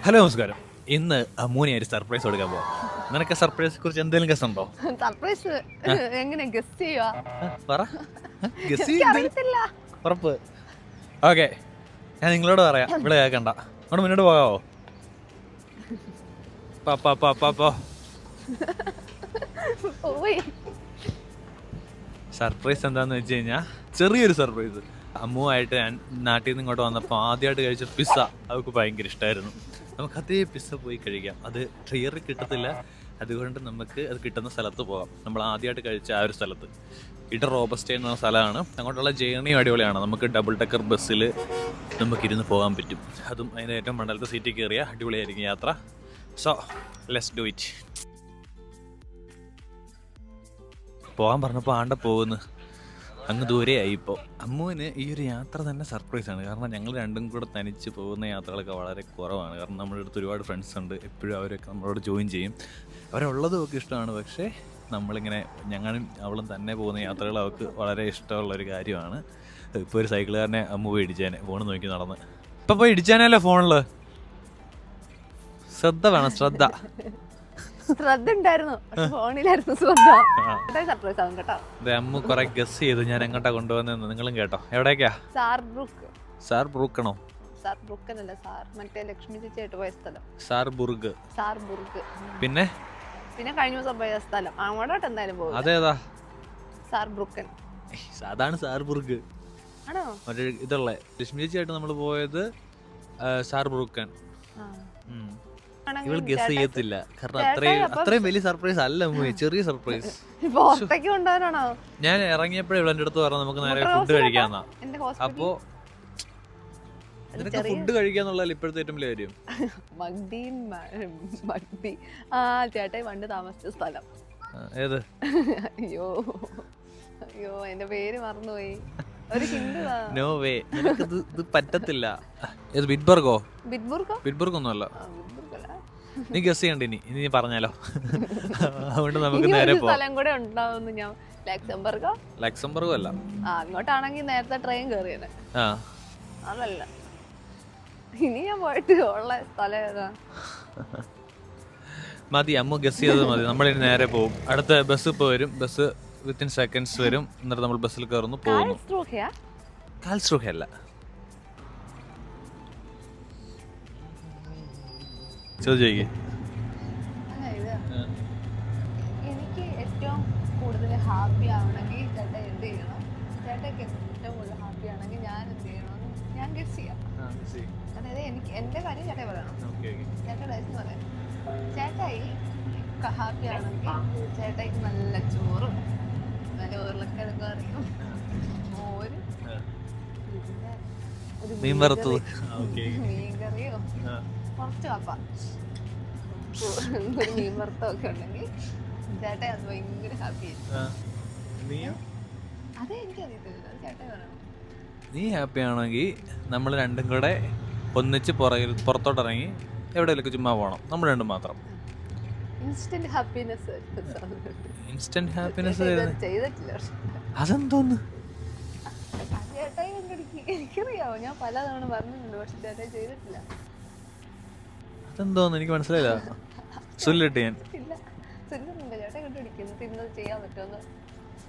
Hello നമസ്കാരം. ഇന്ന് അമ്മൂനെ ഒരു സർപ്രൈസ് കൊടുക്കാൻ പോവാം. നിനക്ക് സർപ്രൈസിനെ കുറിച്ച് എന്തെങ്കിലും ഗസ് ഉണ്ടോ? സർപ്രൈസ് എങ്ങനെ ഗസ് ചെയ്യുവാ? പറ. അറിയത്തില്ല. ഉറപ്പ്? ഓക്കെ, ഞാൻ നിങ്ങളോട് പറയാം, ഇവിടെ കേൾക്കണ്ട. അവിടെ മുന്നോട്ട് പോകാവോ? സർപ്രൈസ് എന്താന്ന് വെച്ച് കഴിഞ്ഞാൽ ചെറിയൊരു സർപ്രൈസ്. അമ്മുവായിട്ട് ഞാൻ നാട്ടിൽ നിന്ന് ഇങ്ങോട്ട് വന്നപ്പോൾ ആദ്യമായിട്ട് കഴിച്ച പിസ്സ അവൾക്ക് ഭയങ്കര ഇഷ്ടമായിരുന്നു. നമുക്ക് അതേ പിസ്സ പോയി കഴിക്കാം. അത് ക്ലിയറിൽ കിട്ടത്തില്ല, അതുകൊണ്ട് നമുക്ക് അത് കിട്ടുന്ന സ്ഥലത്ത് പോകാം. നമ്മൾ ആദ്യമായിട്ട് കഴിച്ച ആ ഒരു സ്ഥലത്ത് ഇട റോബസ്റ്റേ എന്ന സ്ഥലമാണ്. അങ്ങോട്ടുള്ള ജേർണിയും അടിപൊളിയാണ്. നമുക്ക് ഡബിൾ ഡെക്കർ ബസ്സിൽ നമുക്കിരുന്ന് പോകാൻ പറ്റും. അതും അതിൻ്റെ ഏറ്റവും മണ്ടലത്തെ സീറ്റിൽ കയറിയ അടിപൊളിയായിരിക്കും യാത്ര. So let's do it. പോകാൻ പറഞ്ഞപ്പോൾ ആണ്ട പോകുന്നു, അങ്ങ് ദൂരെയായി. ഇപ്പോൾ അമ്മുവിന് ഈ ഒരു യാത്ര തന്നെ സർപ്രൈസാണ്. കാരണം ഞങ്ങൾ രണ്ടും കൂടെ തനിച്ച് പോകുന്ന യാത്രകളൊക്കെ വളരെ കുറവാണ്. കാരണം നമ്മുടെ അടുത്ത് ഒരുപാട് ഫ്രണ്ട്സ് ഉണ്ട്, എപ്പോഴും അവരൊക്കെ നമ്മളോട് ജോയിൻ ചെയ്യും. അവരുള്ളതും ഒക്കെ ഇഷ്ടമാണ്. പക്ഷേ നമ്മളിങ്ങനെ ഞങ്ങളും അവളും തന്നെ പോകുന്ന യാത്രകൾ അവൾക്ക് വളരെ ഇഷ്ടമുള്ളൊരു കാര്യമാണ്. ഇപ്പോൾ ഒരു സൈക്കിളുകാരനെ അമ്മു പോയി ഇടിച്ചേനെ, ഫോൺ നോക്കി നടന്ന്. ഇപ്പം പോയി ഇടിച്ചാനല്ലോ ഫോണിൽ. ശ്രദ്ധ വേണം, ശ്രദ്ധ. ശ്രദ്ധ ഉണ്ടായിരുന്നു, ഫോണിലായിരുന്നു ശ്രദ്ധ. സർപ്രൈസ് ആവും കേട്ടോ. അമ്മു കുറെ ഗസ് ചെയ്തു ഞാൻ എങ്ങോട്ടാ കൊണ്ടുവന്നെന്ന്. നിങ്ങളും കേട്ടോ. എവിടേക്കാ? സാർബ്രൂക്ക്. സാർബ്രൂക്കണോ? സാർബ്രൂക്കനല്ല, സാർ മറ്റേ ലക്ഷ്മി ചേച്ചിയായിട്ട് പോയ സ്ഥലം. സാർബുർഗ്. സാർബുർഗ്. പിന്നെ പിന്നെ കഴിഞ്ഞ ദിവസം പോയ സ്ഥലം അങ്ങോട്ടോട്ട് എന്തായാലും പോകും. അതേതാ? സാർബ്രൂക്കൻ. അതാണ് സാർബുർഗ്. ആണോ? മറ്റേ ഇതുള്ള ലക്ഷ്മി ചേച്ചിയായിട്ട് നമ്മൾ പോയത് സാർബുർക്കൻ. ഇവൾ ഗസ് ചെയ്യത്തില്ല, കാരണം അത്രയും വലിയ സർപ്രൈസ് അല്ല അമ്മു, ചെറിയ സർപ്രൈസ്. ഞാൻ ഇറങ്ങിയപ്പോഴേ ഇവളെന്റെ അടുത്ത് പറഞ്ഞു നമുക്ക് നേരെ ഫുഡ് കഴിക്കാന്നാ. അപ്പോ നിനക്ക് ഫുഡ് കഴിക്കാന്നുള്ളതല്ല ഇപ്പോഴത്തെ ഏറ്റവും വലിയ കാര്യം. ചേട്ടായി പണ്ട് താമസിച്ച സ്ഥലം ഏത്? അയ്യോ അയ്യോ എന്റെ പേര് മറന്നുപോയി. ഒരു ഹിന്ദുവാ. നോ വേ, ഇത് പറ്റത്തില്ല. ഏത്? ബിറ്റ്ബർഗോ? ബിറ്റ്ബർഗ് ഒന്നും അല്ല. നീ ഗസ് ചെയ്യണ്ട. ഇനി നീ പറഞ്ഞാലോ, അതുകൊണ്ട് നമുക്ക് നേരെ പോകാം. കൂടെ ഉണ്ടാവുന്നു. ഞാൻ ലക്സംബർഗോ അല്ല. അങ്ങോട്ടാണെങ്കിൽ നേരത്തെ ട്രെയിൻ കയറിയത്. അതല്ല, ഇനി ഞാൻ പോയിട്ട് ഉള്ള സ്ഥലം ഏതാ? മതി, അമ്മ ഗസ് ചെയ്തത് മതി. നമ്മളിനി നേരെ പോകും. അടുത്ത ബസ് ഇപ്പോൾ വരും. ബസ് വിത്തിൻ സെക്കൻഡ്സ് വരും. എന്നിട്ട് നമ്മൾ ബസ്സിൽ കയറുന്നു, പോകുന്നു. കാൽസ്ട്രൂഹ അല്ല. ചോദിക്കേ. എനിക്ക് ഏറ്റവും കൂടുതൽ ഹാപ്പി ആവണമെങ്കിൽ ചേട്ടാ എന്ത് ചെയ്യണം? ചേട്ടയ്ക്ക് ഏറ്റവും കൂടുതൽ ഹാപ്പി ആണെങ്കിൽ ഞാൻ എന്ത് ചെയ്യണം? ഞാൻ ഗസ് ചെയ്യാം. അതായത് എനിക്ക് എന്റെ കാര്യം ചേട്ടായി പറയണം. ചേട്ടാ ഡയസ് പറയാം. ചേട്ടായി ഹാപ്പി ആണെങ്കിൽ ചേട്ടായിക്ക് നല്ല ചോറും നല്ല ഉരുളക്കിഴങ്ങ് കറിയും മോരും മീൻ വറുത്തത് മീൻ കറിയോ കുറച്ച് കപ്പ ഒരു മീൻ വറുത്തൊക്കെ ഉണ്ടെങ്കിൽ ചേട്ടായി അത് ഭയങ്കര ഹാപ്പി ആയിരിക്കും. അതെ, എനിക്കറിയത്തില്ല, ചേട്ടായി പറയണം. നീ ഹാപ്പി ആണെങ്കിൽ നമ്മൾ രണ്ടും കൂടെ ഒന്നിച്ച് പുറത്തോട്ടിറങ്ങി എവിടെയെങ്കിലും ചുമ്മാ പോകണം, നമ്മൾ രണ്ടും മാത്രം. Instant happiness. ഇൻസ്റ്റന്റ് ഹാപ്പിനെസ് ചെയ്തിട്ടില്ല. അതെന്തോന്ന്? ചേട്ടായി എനിക്കറിയാവോ, ഞാൻ പല തവണ പറഞ്ഞിട്ടുണ്ട്, പക്ഷെ ചേട്ടായി ചെയ്തിട്ടില്ല. അതെന്തോന്ന് എനിക്ക് മനസ്സിലായില്ല. സുല്ലിട്ട് ഞാൻ ഇല്ല, സുല്ലുന്നുണ്ട്. ചേട്ടായി കണ്ടുപിടിക്കുന്നു, തിന്നത് ചെയ്യാൻ പറ്റുമെന്ന്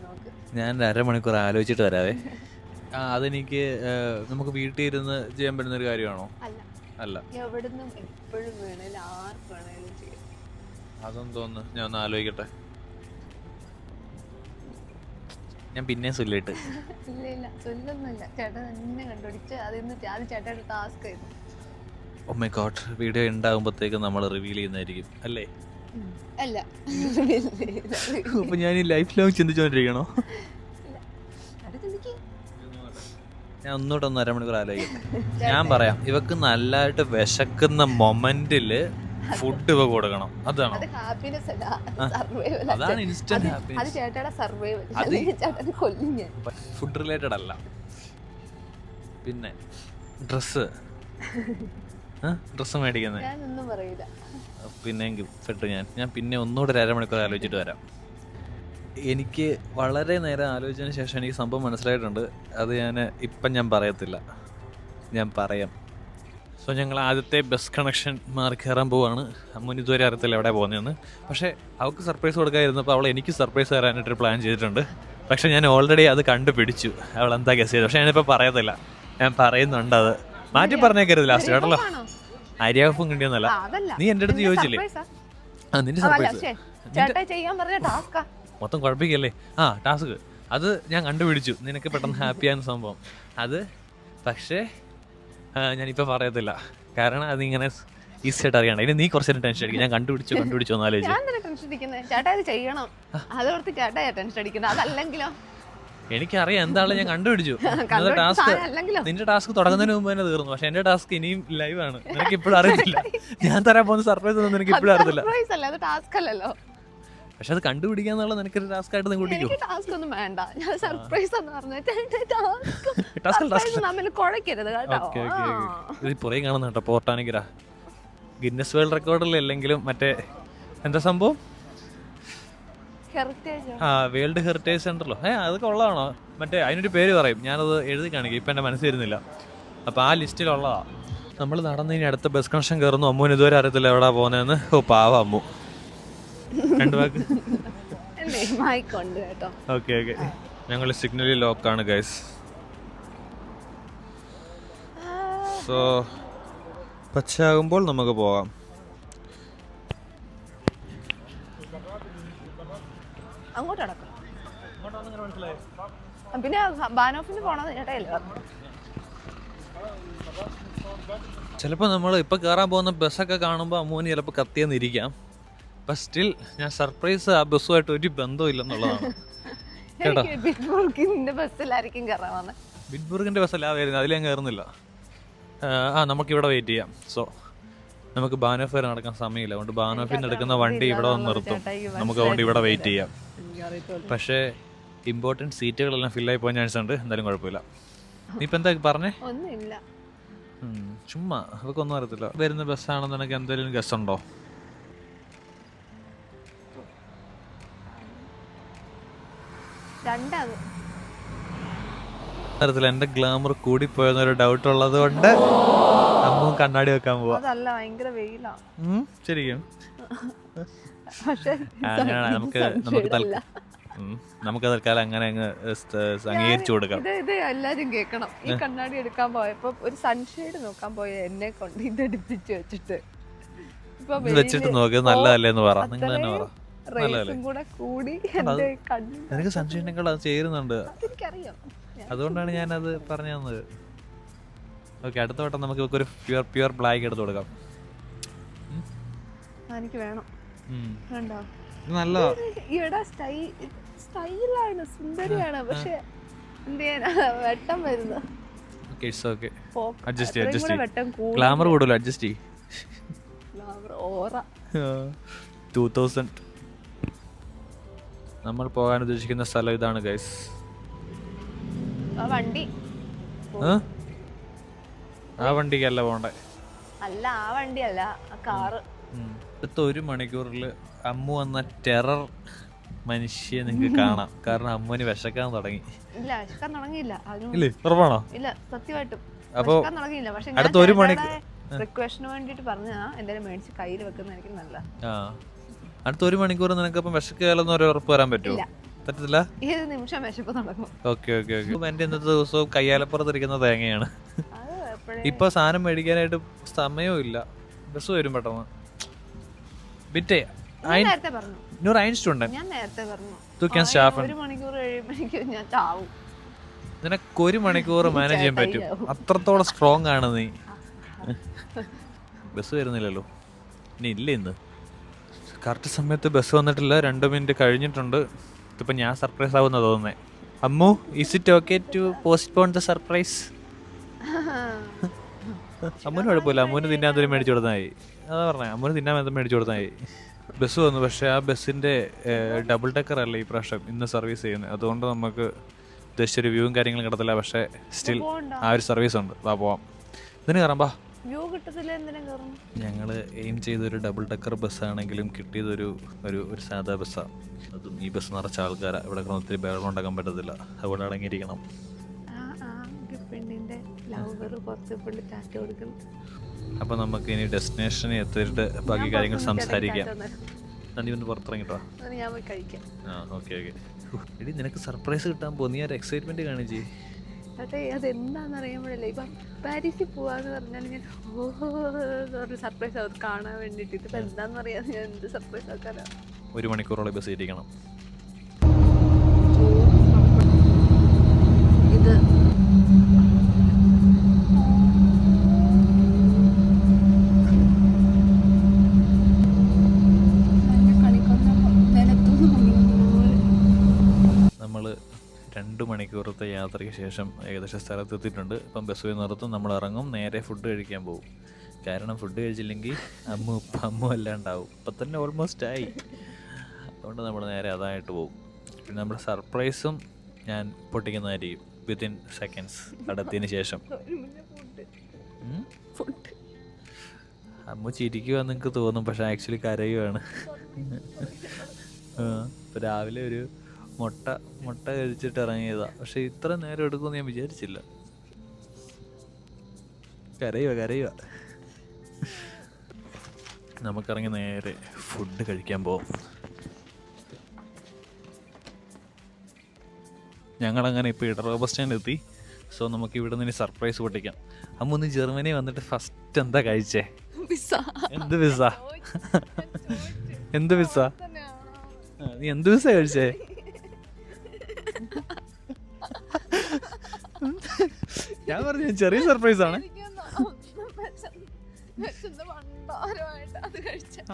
നോക്ക്. ഞാൻ 1/2 മണിക്കൂർ ആലോചിച്ചിട്ട് വരാവേ. അതെനിക്ക് നമുക്ക് വീട്ടിൽ ഇരുന്ന് ചെയ്യാൻ പറ്റുന്ന ഒരു കാര്യമാണോ? അല്ല, എവിടുന്നും എപ്പോഴും വേണേലും ആർക്ക് വേണേലും ചെയ്യാം. അതെന്തോന്ന് ഞാൻ ഒന്ന് ആലോചിക്കട്ടെ. ഞാൻ പിന്നെ സുല്ലിട്ട്. ഇല്ല സുല്ലൊന്നുമില്ല, ചേട്ടൻ തന്നെ കണ്ടുപിടിച്ച് അതിന്ന് അത് ചേട്ടയുടെ ടാസ്ക് ആയിരുന്നു. ഓ മൈ ഗോഡ്, വീഡിയോ ഉണ്ടാകുമ്പോഴത്തേക്ക് നമ്മൾ റിവീൽ ചെയ്യുന്നതായിരിക്കും അല്ലേ? അല്ല, അപ്പൊ ഞാൻ ഈ ലൈഫ് ലോങ് ചിന്തിച്ചോണ്ടിരിക്കണോ? ഞാൻ ഒന്നുകൂടെ 1/2 മണിക്കൂർ ആലോചിക്കട്ടെ. ഞാൻ പറയാം, ഇവക്ക് നല്ലതായിട്ട് വിശക്കുന്ന മൊമെന്റില് ഫുഡ് ഇവ കൊടുക്കണം. അതാണ് ഇൻസ്റ്റന്റ് ഹാപ്പിനെസ്. ഫുഡ് റിലേറ്റഡ് അല്ല. പിന്നെ ഡ്രസ്സ് മേടിക്കുന്നത് പിന്നെ പെട്ടു. ഞാൻ പിന്നെ ഒന്നുകൂടെ 1/2 മണിക്കൂർ ആലോചിച്ചിട്ട് വരാം. എനിക്ക് വളരെ നേരം ആലോചിച്ചതിന് ശേഷം എനിക്ക് സംഭവം മനസ്സിലായിട്ടുണ്ട്. അത് ഇപ്പം ഞാൻ പറയത്തില്ല, ഞാൻ പറയാം. സോ ഞങ്ങൾ ആദ്യത്തെ ബസ് കണക്ഷൻ മാറി കയറാൻ പോവാണ്. അമ്മൂന് ഇതുവരെ അറിയത്തില്ല എവിടെ പോകുന്നതെന്ന്. പക്ഷേ അവൾക്ക് സർപ്രൈസ് കൊടുക്കാതിരുന്നപ്പോൾ അവൾ എനിക്ക് സർപ്രൈസ് തരാനായിട്ടൊരു പ്ലാൻ ചെയ്തിട്ടുണ്ട്. പക്ഷേ ഞാൻ ഓൾറെഡി അത് കണ്ടുപിടിച്ചു അവൾ എന്താ ഗസ് ചെയ്തത്. പക്ഷേ ഞാനിപ്പോൾ പറയത്തില്ല, ഞാൻ പറയുന്നുണ്ട്. അത് മാറ്റി പറഞ്ഞേക്കരുത് ലാസ്റ്റ് കേട്ടല്ലോ. അരിയാപ്പും കിട്ടിയൊന്നല്ല, നീ എൻ്റെ അടുത്ത് ചോദിച്ചില്ലേ? ആ നിന്റെ സർപ്രൈസ് മൊത്തം കുഴപ്പിക്കല്ലേ. ടാസ്ക് അത് ഞാൻ കണ്ടുപിടിച്ചു, നിനക്ക് പെട്ടെന്ന് ഹാപ്പിയാകുന്ന സംഭവം അത്. പക്ഷേ ഞാനിപ്പോൾ പറയത്തില്ല, കാരണം അതിങ്ങനെ ഈസി ആയിട്ട് അറിയണം. ഇനി നീ കുറച്ച് നേരം ടെൻഷൻ അടിക്കും. ഞാൻ കണ്ടുപിടിച്ചു എന്നാലോചിച്ചു. എനിക്കറിയാം എന്താണ്, ഞാൻ കണ്ടുപിടിച്ചു. ടാസ്ക് നിന്റെ ടാസ്ക് തുടങ്ങുന്നതിന് മുമ്പ് തന്നെ തീർന്നു. പക്ഷെ എന്റെ ടാസ്ക് ഇനിയും ലൈവാണ്. നിനക്ക് ഇപ്പോഴും അറിയത്തില്ല. ഞാൻ തരാൻ പോകുന്ന സർപ്രൈസ് ഒന്നും നിനക്ക് ഇപ്പോഴും അറിയത്തില്ല. പക്ഷെ അത് കണ്ടുപിടിക്കാന്നുള്ള നിനക്കൊരു ടാസ്ക് ആയിട്ട് നീ കൂട്ടിക്കോ. പുറകെ കാണുന്ന കേട്ടോ പോർട്ടാനിക്കര ഗിന്നസ് വേൾഡ് റെക്കോർഡിൽ അല്ലെങ്കിലും മറ്റേ എന്താ സംഭവം, വേൾഡ് ഹെറിറ്റേജ് സെന്ററിലോ അതൊക്കെ ഉള്ളതാണോ? മറ്റേ അതിനൊരു പേര് പറയും, ഞാനത് എഴുതി കാണിക്കും, ഇപ്പം എൻ്റെ മനസ്സിൽ വരുന്നില്ല. അപ്പോൾ ആ ലിസ്റ്റിലുള്ളതാ. നമ്മൾ നടന്നതിന് അടുത്ത ബസ് കണക്ഷൻ കയറുന്നു. അമ്മൂന് ഇതുവരെ അറിയത്തില്ല എവിടെ പോകുന്നതെന്ന്. പാവ അമ്മു. രണ്ട് വാക്ക്. ഓക്കെ ഞങ്ങൾ സിഗ്നലിൽ ലോക്കാണ് ഗൈസ്. സോ പച്ചയാകുമ്പോൾ നമുക്ക് പോകാം. പിന്നെ ബാനോഫിന് പോണത് ചേട്ടായില്ല. ചിലപ്പോൾ നമ്മൾ ഇപ്പോൾ കയറാൻ പോകുന്ന ബസ്സൊക്കെ കാണുമ്പോൾ അമ്മൂന് ചിലപ്പോൾ കത്തിയെന്നിരിക്കാം. പക്ഷെ സ്റ്റിൽ ഞാൻ സർപ്രൈസ് ആ ബസ്സുമായിട്ട് ഒരു ബന്ധവും ഇല്ലെന്നുള്ളതാണ് കേട്ടോ. ബിറ്റ്ബുർഗിന്റെ ബസ്സല്ല വരുന്നത്, അതിൽ ഞാൻ കയറുന്നില്ല. നമുക്കിവിടെ വെയിറ്റ് ചെയ്യാം. സോ നമുക്ക് ബാനോഫ് വരെ നടക്കാൻ സമയമില്ല. അതുകൊണ്ട് ബാനോഫിൽ നിന്ന് എടുക്കുന്ന വണ്ടി ഇവിടെ വന്ന് നിർത്തും. നമുക്ക് അതുകൊണ്ട് ഇവിടെ വെയിറ്റ് ചെയ്യാം. പക്ഷേ ഇമ്പോർട്ടൻറ്റ് സീറ്റുകളെല്ലാം ഫില്ലായി പോകാൻ ചാൻസ് ഉണ്ട്. എന്തായാലും കുഴപ്പമില്ല. നീ ഇപ്പം എന്താ പറഞ്ഞേ? ചുമ്മാ അതൊക്കെ ഒന്നും അറിയത്തില്ല. വരുന്ന ബസ്സാണെന്ന് നിനക്ക് എന്തെങ്കിലും ഗസ് ഉണ്ടോ? അറിയത്തില്ല. എന്റെ ഗ്ലാമർ കൂടിപ്പോയെന്നൊരു ഡൗട്ട് ഉള്ളത് കൊണ്ട് അമ്മ കണ്ണാടി വെക്കാൻ പോവാ. ശരിക്കും നമുക്ക് തൽക്കാലം അങ്ങനെ അങ്ങ് അംഗീകരിച്ചു കൊടുക്കാം. എല്ലാരും കേൾക്കണം. ഈ കണ്ണാടി എടുക്കാൻ പോയപ്പോ ഒരു സൺഷെയ്ഡ് നോക്കാൻ പോയ എന്നെ കൊണ്ട് ഇത് എടുപ്പിച്ച് വെച്ചിട്ട് നോക്കിയത് നല്ലതല്ലേന്ന് പറ. നിങ്ങൾ തന്നെ പറ. എനിക്ക് സൺഷൈനേക്കാൾ അത് ചേരുന്നുണ്ട്. അതുകൊണ്ടാണ് ഞാനത് പറഞ്ഞു തന്നത്. ഓക്കെ, അടുത്ത വട്ടം നമുക്ക് ഒരു പ്യുവർ ബ്ലാക്ക് എടുത്ത് കൊടുക്കാം. എനിക്ക് വേണം. നല്ലതാ. സ്റ്റൈലാണ്, സുന്ദരിയാണ്. പക്ഷെ വെട്ടം വരുന്നു. ഗ്ലാമർ കൂടുതൽ അഡ്ജസ്റ്റ് ചെയ്യും. 2000 നമ്മൾ പോകാൻ ഉദ്ദേശിക്കുന്ന സ്ഥലം ഇതാണ് ഗൈസ്. ആ വണ്ടിക്കല്ല പോണ്ടേ. അല്ല, ആ വണ്ടിയല്ല, ആ കാറ്. അടുത്ത 1 മണിക്കൂറിൽ അമ്മു വന്ന ടെറർ മനുഷ്യ നിങ്ങൾക്ക് കാണാം. കാരണം അമ്മുവിന് വിശക്കാൻ തുടങ്ങി. ഇല്ല, വിശക്കാൻ തുടങ്ങിയില്ല. ഇല്ലേ, ഉറപ്പാണോ? ഇല്ല, സത്യമായിട്ടും അപ്പൊ തുടങ്ങിയില്ല. പക്ഷെ അടുത്ത 1 മണിക്കൂർ റിക്വസ്റ്റിന് വേണ്ടിട്ട് പറഞ്ഞാ എന്തായാലും മേടിച്ച് കയ്യിൽ വെക്കുന്നതായിരിക്കും നല്ല. അടുത്ത 1 മണിക്കൂർ നിനക്ക് അപ്പം വിശക്കാലെന്ന് ഒരു ഉറപ്പ് വരാൻ പറ്റുമോ? പറ്റത്തില്ല. ഏത് നിമിഷം വിശപ്പ് നടക്കും. ഓക്കെ എന്റെ ഇന്നത്തെ ദിവസവും കയ്യാലപ്പുറത്തിരിക്കുന്ന തേങ്ങയാണ്. ഇപ്പൊ സാധനം മേടിക്കാനായിട്ട് സമയവും ഇല്ല. ബസ് വരും പെട്ടെന്ന്. ബിറ്റേ നിനക്ക് 1 മണിക്കൂർ മാനേജ് ചെയ്യാൻ പറ്റും. അത്രത്തോളം സ്ട്രോങ് ആണ് നീ. ബസ് വരുന്നില്ലല്ലോ. ഇനി ഇല്ല, ഇന്ന് കറക്റ്റ് സമയത്ത് ബസ് വന്നിട്ടില്ല. 2 മിനിറ്റ് കഴിഞ്ഞിട്ടുണ്ട്. ഇതിപ്പോൾ ഞാൻ സർപ്രൈസ് ആവുന്ന തോന്നുന്നേ. Ammu, is it okay to postpone the surprise? അമ്മൂന് കുഴപ്പമില്ല. അമ്മൂന് തിന്നാൻ എന്തെങ്കിലും മേടിച്ചു കൊടുത്തായി. അതാ പറഞ്ഞേ, അമ്മൂന് തിന്നാൻ എന്തെങ്കിലും മേടിച്ചു കൊടുത്തായി. ബസ് വന്നു. പക്ഷേ ആ ബസ്സിൻ്റെ ഡബിൾ ഡെക്കർ അല്ല ഈ പ്രാവശ്യം ഇന്ന് സർവീസ് ചെയ്യുന്നത്. അതുകൊണ്ട് നമുക്ക് ഉദ്ദേശിച്ച റിവ്യൂവും കാര്യങ്ങളും കിട്ടത്തില്ല. പക്ഷേ സ്റ്റിൽ ആ ഒരു സർവീസ് ഉണ്ട്. പോവാം. ഇതിന് കയറാം. ബാ. ഞങ്ങൾ എയിം ചെയ്തൊരു ഡബിൾ ഡെക്കർ ബസ്സാണെങ്കിലും കിട്ടിയതൊരു ഒരു സാധാ ബസ്സാണ്. അതും ഈ ബസ് നിറച്ച ആൾക്കാരാണ്. ഇവിടെ ഒത്തിരി ബഹളം ഉണ്ടാക്കാൻ പറ്റത്തില്ല. അതുകൊണ്ട് അടങ്ങിയിരിക്കണം. അപ്പോൾ നമുക്ക് ഇനി ഡെസ്റ്റിനേഷനിൽ എത്തിയിട്ട് ബാക്കി കാര്യങ്ങൾ സംസാരിക്കാം. നീ ഒന്ന് പുറത്തിറങ്ങിട്ടോ. ഞാൻ പോയി കഴിക്കാം. ആ ഓക്കെ ഓക്കെ. എടി നിനക്ക് സർപ്രൈസ് കിട്ടാൻ പോകും, നീ ഒരു എക്സൈറ്റ്മെൻറ്റ് കാണിച്ചേ. അതെ, അതെന്താണെന്ന് അറിയുമ്പോഴല്ലേ ഇപ്പം പാരീസിൽ പോവാന്ന് പറഞ്ഞാൽ ഞാൻ ഒരു സർപ്രൈസ് അത് കാണാൻ വേണ്ടിയിട്ട്. ഇതിപ്പോൾ എന്താണെന്ന് അറിയാതെ ഞാൻ എന്ത് സർപ്രൈസ് ആക്കാനാ. 1 മണിക്കൂറോളം ബസ് ഇരിക്കണം. ഇത് നമ്മൾ 2 മണിക്കൂറത്തെ യാത്രയ്ക്ക് ശേഷം ഏകദേശം സ്ഥലത്തെത്തിയിട്ടുണ്ട്. ഇപ്പം ബസ് പോയി നിർത്തും, നമ്മൾ ഇറങ്ങും, നേരെ ഫുഡ് കഴിക്കാൻ പോകും. കാരണം ഫുഡ് കഴിച്ചില്ലെങ്കിൽ അമ്മു എല്ലാം ഉണ്ടാവും. ഇപ്പം തന്നെ ഓൾമോസ്റ്റ് ആയി. അതുകൊണ്ട് നമ്മൾ നേരെ അതായിട്ട് പോകും. പിന്നെ നമ്മുടെ സർപ്രൈസും ഞാൻ പൊട്ടിക്കുന്നതായിരിക്കും വിത്തിൻ സെക്കൻഡ്സ് അടുത്തതിന് ശേഷം. അമ്മ ചിരിക്കുക നിങ്ങൾക്ക് തോന്നും, പക്ഷെ ആക്ച്വലി കരയുവാണ്. ഇപ്പം രാവിലെ ഒരു മുട്ട കഴിച്ചിട്ട് ഇറങ്ങിയതാ, പക്ഷെ ഇത്ര നേരം എടുക്കുമെന്ന് ഞാൻ വിചാരിച്ചില്ല. കരയുക. നമുക്കിറങ്ങി നേരെ ഫുഡ് കഴിക്കാൻ പോവാം. ഞങ്ങളങ്ങനെ ഇപ്പോൾ ഇടറ ബസ് സ്റ്റാൻഡിൽ എത്തി. സോ നമുക്ക് ഇവിടെ നിന്ന് സർപ്രൈസ് പൊട്ടിക്കാം. അമ്മ ഒന്ന് ജർമ്മനി വന്നിട്ട് ഫസ്റ്റ് എന്താ കഴിച്ചേ? എന്ത് പിസ്സ? നീ എന്ത് പിസ്സ കഴിച്ചേ? ഞാൻ പറഞ്ഞു ചെറിയ സർപ്രൈസ് ആണ്.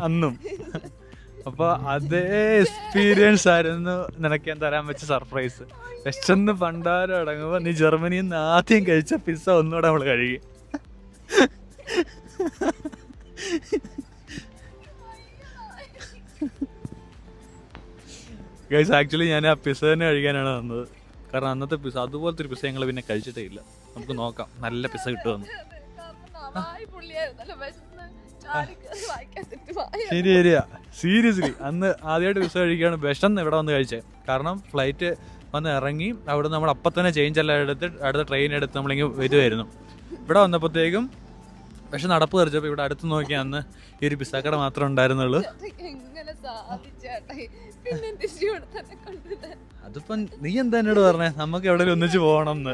അന്നും അപ്പൊ അതേ എക്സ്പീരിയൻസ് ആയിരുന്നു നിനക്ക് ഞാൻ തരാൻ വെച്ച സർപ്രൈസ്. വിശന്ന് പണ്ടാരം അടങ്ങുമ്പോ നീ ജർമ്മനിയിൽ നിന്ന് ആദ്യം കഴിച്ച പിസ്സ ഒന്നുകൂടെ നമ്മൾ കഴുകി. ഗൈസ് ആക്ച്വലി ഞാൻ ആ പിസ്സ തന്നെ കഴിക്കാനാണ് വന്നത്. കാരണം അന്നത്തെ പിസ്സ അതുപോലത്തെ ഒരു പിസ്സ ഞങ്ങൾ പിന്നെ കഴിച്ചിട്ടേ ഇല്ല. നമുക്ക് നോക്കാം നല്ല പിസ്സ കിട്ടുമെന്ന്. ശരിയാ, സീരിയസ്ലി അന്ന് ആദ്യമായിട്ട് പിസ്സ കഴിക്കുകയാണ്. വിശന്ന് ഇവിടെ വന്ന് കഴിച്ചത്. കാരണം ഫ്ലൈറ്റ് വന്ന് ഇറങ്ങി അവിടെ നമ്മൾ അപ്പം തന്നെ ചേഞ്ച് എല്ലാം എടുത്ത് അടുത്ത ട്രെയിൻ എടുത്ത് നമ്മളിങ്ങനെ വരുമായിരുന്നു. ഇവിടെ വന്നപ്പോഴത്തേക്കും പക്ഷെ നടപ്പ് തെറിച്ചപ്പോൾ ഇവിടെ അടുത്ത് നോക്കി അന്ന് ഈ ഒരു പിസ്സാക്കട മാത്രമേ ഉണ്ടായിരുന്നുള്ളൂ. അതിപ്പം നീ എന്താ എന്നോട് പറഞ്ഞേ നമുക്ക് എവിടെയെങ്കിലും ഒന്നിച്ച് പോകണം എന്ന്?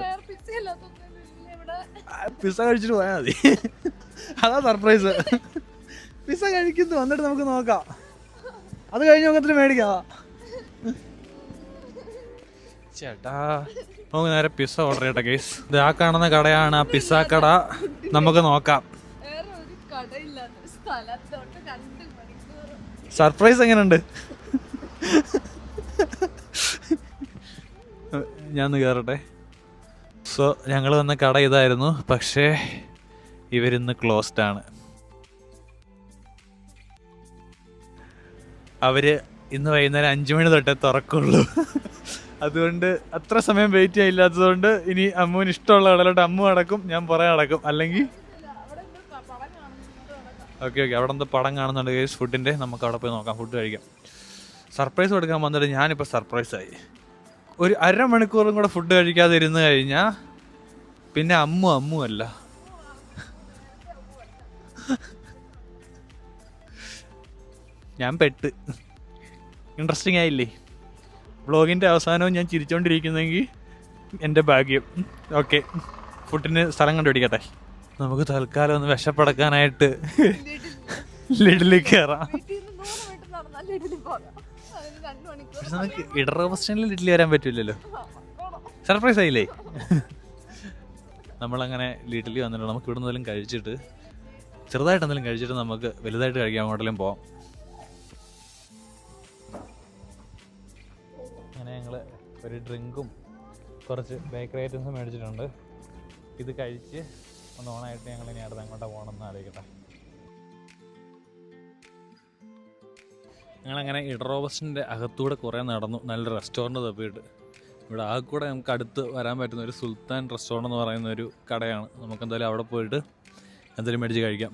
പിസ്സ കഴിച്ചിട്ട് പോയാൽ മതി. അതാ സർപ്രൈസ്. പിസ്സ കഴിക്കുന്നു, വന്നിട്ട് നമുക്ക് നോക്കാം. അത് കഴിഞ്ഞ നോക്കത്തിന് മേടിക്കാം. ചേട്ടാ നമുക്ക് നേരെ പിസ്സ ഓർഡർ ചെയ്യട്ടെ ഗൈസ്. ഇത് ആ കാണുന്ന കടയാണ് ആ പിസ്സ കട. നമുക്ക് നോക്കാം. സർപ്രൈസ് എങ്ങനെയുണ്ട്? ഞാൻ കയറട്ടെ. സോ ഞങ്ങൾ വന്ന കട ഇതായിരുന്നു, പക്ഷേ ഇവരിന്ന് ക്ലോസ്ഡ് ആണ്. അവര് ഇന്ന് വൈകുന്നേരം 5 മണി തൊട്ടേ തുറക്കുള്ളൂ. അതുകൊണ്ട് അത്ര സമയം വെയിറ്റ് ചെയ്യാനില്ലാത്തതുകൊണ്ട് ഇനി അമ്മുവിന് ഇഷ്ടമുള്ള കടയിലോട്ട് അമ്മു അടക്കും, ഞാൻ പുറകെ അടക്കും. അല്ലെങ്കിൽ ഓക്കെ അവിടെ എന്തോ പടം കാണുന്നുണ്ട് ഗൈസ് ഫുഡിൻ്റെ. നമുക്ക് അവിടെ പോയി നോക്കാം, ഫുഡ് കഴിക്കാം. സർപ്രൈസ് കൊടുക്കാൻ വന്നിട്ട് ഞാനിപ്പോൾ സർപ്രൈസായി. ഒരു അരമണിക്കൂറും കൂടെ ഫുഡ് കഴിക്കാതെ ഇരുന്ന് കഴിഞ്ഞാൽ പിന്നെ അമ്മു അല്ല. ഞാൻ പെട്ട്. ഇൻട്രസ്റ്റിംഗ് ആയില്ലേ? വ്ളോഗിൻ്റെ അവസാനവും ഞാൻ ചിരിച്ചോണ്ടിരിക്കുന്നെങ്കിൽ എൻ്റെ ഭാഗ്യം. ഓക്കെ, ഫുഡിന് സ്ഥലം കണ്ടുപിടിക്കട്ടെ. നമുക്ക് തൽക്കാലം ഒന്ന് വിശപ്പടക്കാനായിട്ട് ലിഡിലിൽ കയറാം. പക്ഷെ നമുക്ക് ഇടറ ബസ് സ്റ്റാൻഡിൽ ലിഡിൽ വരാൻ പറ്റില്ലല്ലോ. സർപ്രൈസ് ആയില്ലേ? നമ്മളങ്ങനെ ലിഡിൽ വന്നിട്ട് നമുക്ക് ഇവിടെ നിന്നെങ്കിലും കഴിച്ചിട്ട് ചെറുതായിട്ട് എന്തെങ്കിലും കഴിച്ചിട്ട് നമുക്ക് വലുതായിട്ട് കഴിക്കാൻ അങ്ങോട്ടെങ്കിലും പോവാം. അങ്ങനെ ഞങ്ങൾ ഒരു ഡ്രിങ്കും കുറച്ച് ബേക്കറി ഐറ്റംസും മേടിച്ചിട്ടുണ്ട്. ഇത് കഴിച്ച് ഒന്ന് ഓണായിട്ട് ഞങ്ങൾ ഇനി അടുത്ത് അങ്ങോട്ടാണ് പോകണമെന്ന് ആലോചിക്കട്ടെ. ഞങ്ങളങ്ങനെ ഇടറ ബസ്സിൻ്റെ അകത്തൂടെ കുറേ നടന്നു. നല്ല റെസ്റ്റോറൻറ്റ് തപ്പിയിട്ട് ഇവിടെ ആ കൂടെ നമുക്ക് അടുത്ത് വരാൻ പറ്റുന്ന ഒരു സുൽത്താൻ റെസ്റ്റോറൻറ്റ് എന്ന് പറയുന്ന ഒരു കടയാണ്. നമുക്കെന്തായാലും അവിടെ പോയിട്ട് എന്തെങ്കിലും മേടിച്ച് കഴിക്കാം.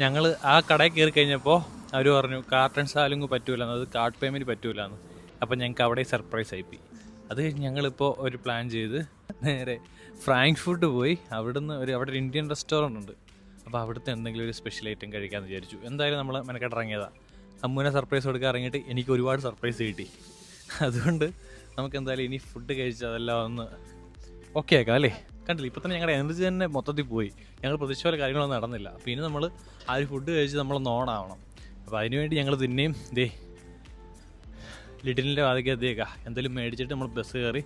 ഞങ്ങൾ ആ കടയിൽ കയറി കഴിഞ്ഞപ്പോൾ അവർ പറഞ്ഞു കാർട്ട് ആൻഡ് സാലിംഗ് പറ്റൂല, അത് കാർഡ് പേയ്മെൻറ്റ് പറ്റൂല എന്ന്. അപ്പം ഞങ്ങൾക്ക് അവിടെ സർപ്രൈസ് ആയിപ്പോയി. അത് കഴിഞ്ഞ് ഞങ്ങളിപ്പോൾ ഒരു പ്ലാൻ ചെയ്ത് നേരെ ഫ്രാങ്ക്ഫർട്ട് പോയി അവിടെ ഒരു ഇന്ത്യൻ റെസ്റ്റോറൻ്റ് ഉണ്ട്, അപ്പോൾ അവിടുത്തെ എന്തെങ്കിലും ഒരു സ്പെഷ്യൽ ഐറ്റം കഴിക്കാമെന്ന് വിചാരിച്ചു. എന്തായാലും നമ്മൾ മെനക്കെട്ടിറങ്ങിയതാണ്. അമ്മൂനെ സർപ്രൈസ് കൊടുക്കാൻ ഇറങ്ങിയിട്ട് എനിക്ക് ഒരുപാട് സർപ്രൈസ് കിട്ടി. അതുകൊണ്ട് നമുക്ക് എന്തായാലും ഇനി ഫുഡ് കഴിച്ച് അതെല്ലാം ഒന്ന് ഓക്കെ ആക്കാം അല്ലേ. കണ്ടില്ല, ഇപ്പം തന്നെ ഞങ്ങളുടെ എനർജി തന്നെ മൊത്തത്തിൽ പോയി. ഞങ്ങൾ പ്രതീക്ഷിച്ച പോലെ കാര്യങ്ങളൊന്നും നടന്നില്ല. അപ്പോൾ ഇനി നമ്മൾ ആ ഒരു ഫുഡ് കഴിച്ച് നമ്മളൊന്ന് ഓണാവണം. അപ്പോൾ അതിനുവേണ്ടി ഞങ്ങൾ തിന്നെയും ലിറ്റിലിൻ്റെ വാതിക്കത്തേക്കാ എന്തെങ്കിലും മേടിച്ചിട്ട് നമ്മൾ ബസ് കയറി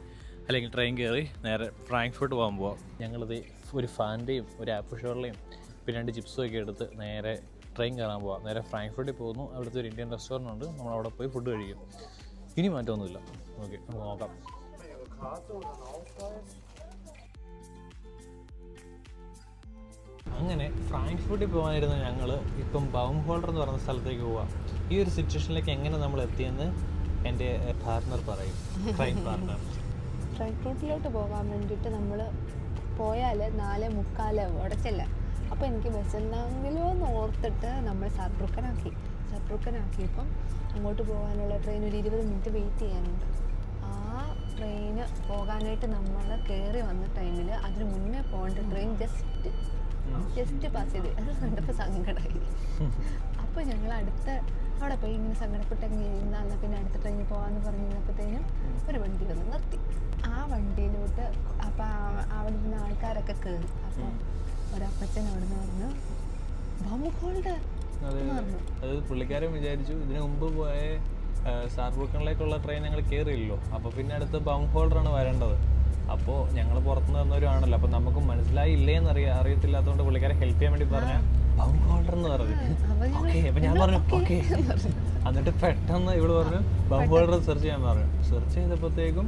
അല്ലെങ്കിൽ ട്രെയിൻ കയറി നേരെ ഫ്രാങ്ക്ഫർട്ട് പോകാൻ പോവാം. ഞങ്ങളിത് ഒരു ഫാൻ്റെയും ഒരു ആപ്പിൾ ഷോറിലെയും പിന്നെ 2 ചിപ്സും ഒക്കെ എടുത്ത് നേരെ ട്രെയിൻ കയറാൻ പോവാം. നേരെ ഫ്രാങ്ക്ഫർട്ടിൽ പോകുന്നു. അവിടുത്തെ ഒരു ഇന്ത്യൻ റെസ്റ്റോറൻറ്റ് ഉണ്ട്, നമ്മളവിടെ പോയി ഫുഡ് കഴിക്കും. ഇനി മാറ്റമൊന്നുമില്ല. ഓക്കെ, നമുക്ക് നോക്കാം. അങ്ങനെ ഫ്രാങ്ക്ഫർട്ടിൽ പോകാനിരുന്ന ഞങ്ങൾ ഇപ്പം ബൗംഹോൾഡർ എന്ന് പറയുന്ന സ്ഥലത്തേക്ക് പോവാം. ഈ ഒരു സിറ്റുവേഷനിലേക്ക് എങ്ങനെ നമ്മൾ എത്തിയെന്ന് എൻ്റെ പാർട്ട്ണർ പറയും, ട്രെയിൻ പാർട്ട്ണർ. ഫ്രാങ്ക്ഫർട്ടിലോട്ട് പോകാൻ വേണ്ടിയിട്ട് നമ്മൾ പോയാൽ 4:45 അവിടെ ചെല്ലാം. അപ്പോൾ എനിക്ക് ബസ്സെന്തെങ്കിലും എന്ന് ഓർത്തിട്ട് നമ്മൾ സർബ്രൂക്കനാക്കിയപ്പം അങ്ങോട്ട് പോകാനുള്ള ട്രെയിൻ ഒരു 20 മിനിറ്റ് വെയിറ്റ് ചെയ്യാനുണ്ട്. ആ ട്രെയിന് പോകാനായിട്ട് നമ്മൾ കയറി വന്ന ടൈമിൽ അതിന് മുന്നേ പോകേണ്ട ട്രെയിൻ ജസ്റ്റ് പാസ് ചെയ്ത്. അത് കണ്ടപ്പോൾ സങ്കടമായി. അപ്പോൾ ഞങ്ങൾ അവിടെ പോയി ഇങ്ങനെ സങ്കടപ്പെട്ടങ്ങ് ഇരുന്നാൽ പിന്നെ അടുത്ത ട്രെയിനിൽ പോകാമെന്ന് പറഞ്ഞപ്പോഴത്തേനും ഒരു വണ്ടി വന്ന് നിർത്തി. ആ വണ്ടിയിലോട്ട് അപ്പം അവിടെ നിന്ന് ആൾക്കാരൊക്കെ കയറി. അപ്പം ഒരപ്പച്ചൻ അവിടെ നിന്ന് പറഞ്ഞു ബൗംഹോൾഡർ എന്ന് പറഞ്ഞു. അതായത് പുള്ളിക്കാരൻ വിചാരിച്ചു ഇതിനു മുമ്പ് പോയ സാർബ്രൂക്കനിലേക്കുള്ള ട്രെയിൻ ഞങ്ങൾ കയറിയില്ലല്ലോ, അപ്പോൾ പിന്നെ അടുത്ത് ബൗംഹോൾഡറാണ് വരേണ്ടത്. അപ്പോൾ ഞങ്ങൾ പുറത്തുനിന്ന് വന്നവരുമാണല്ലോ, അപ്പം നമുക്ക് മനസ്സിലായില്ലേന്ന് അറിയത്തില്ലാത്തതുകൊണ്ട് പുള്ളിക്കാരെ ഹെൽപ്പ് ചെയ്യാൻ വേണ്ടി പറഞ്ഞാൽ ബൗംഹോൾഡർ എന്ന് പറഞ്ഞു. ഓക്കെ, അപ്പം ഞാൻ പറഞ്ഞു ഓക്കെ. എന്നിട്ട് പെട്ടെന്ന് ഇവള് പറഞ്ഞു ബൗംഹോൾഡർ സെർച്ച് ചെയ്യാൻ പറഞ്ഞു. സെർച്ച് ചെയ്തപ്പോഴത്തേക്കും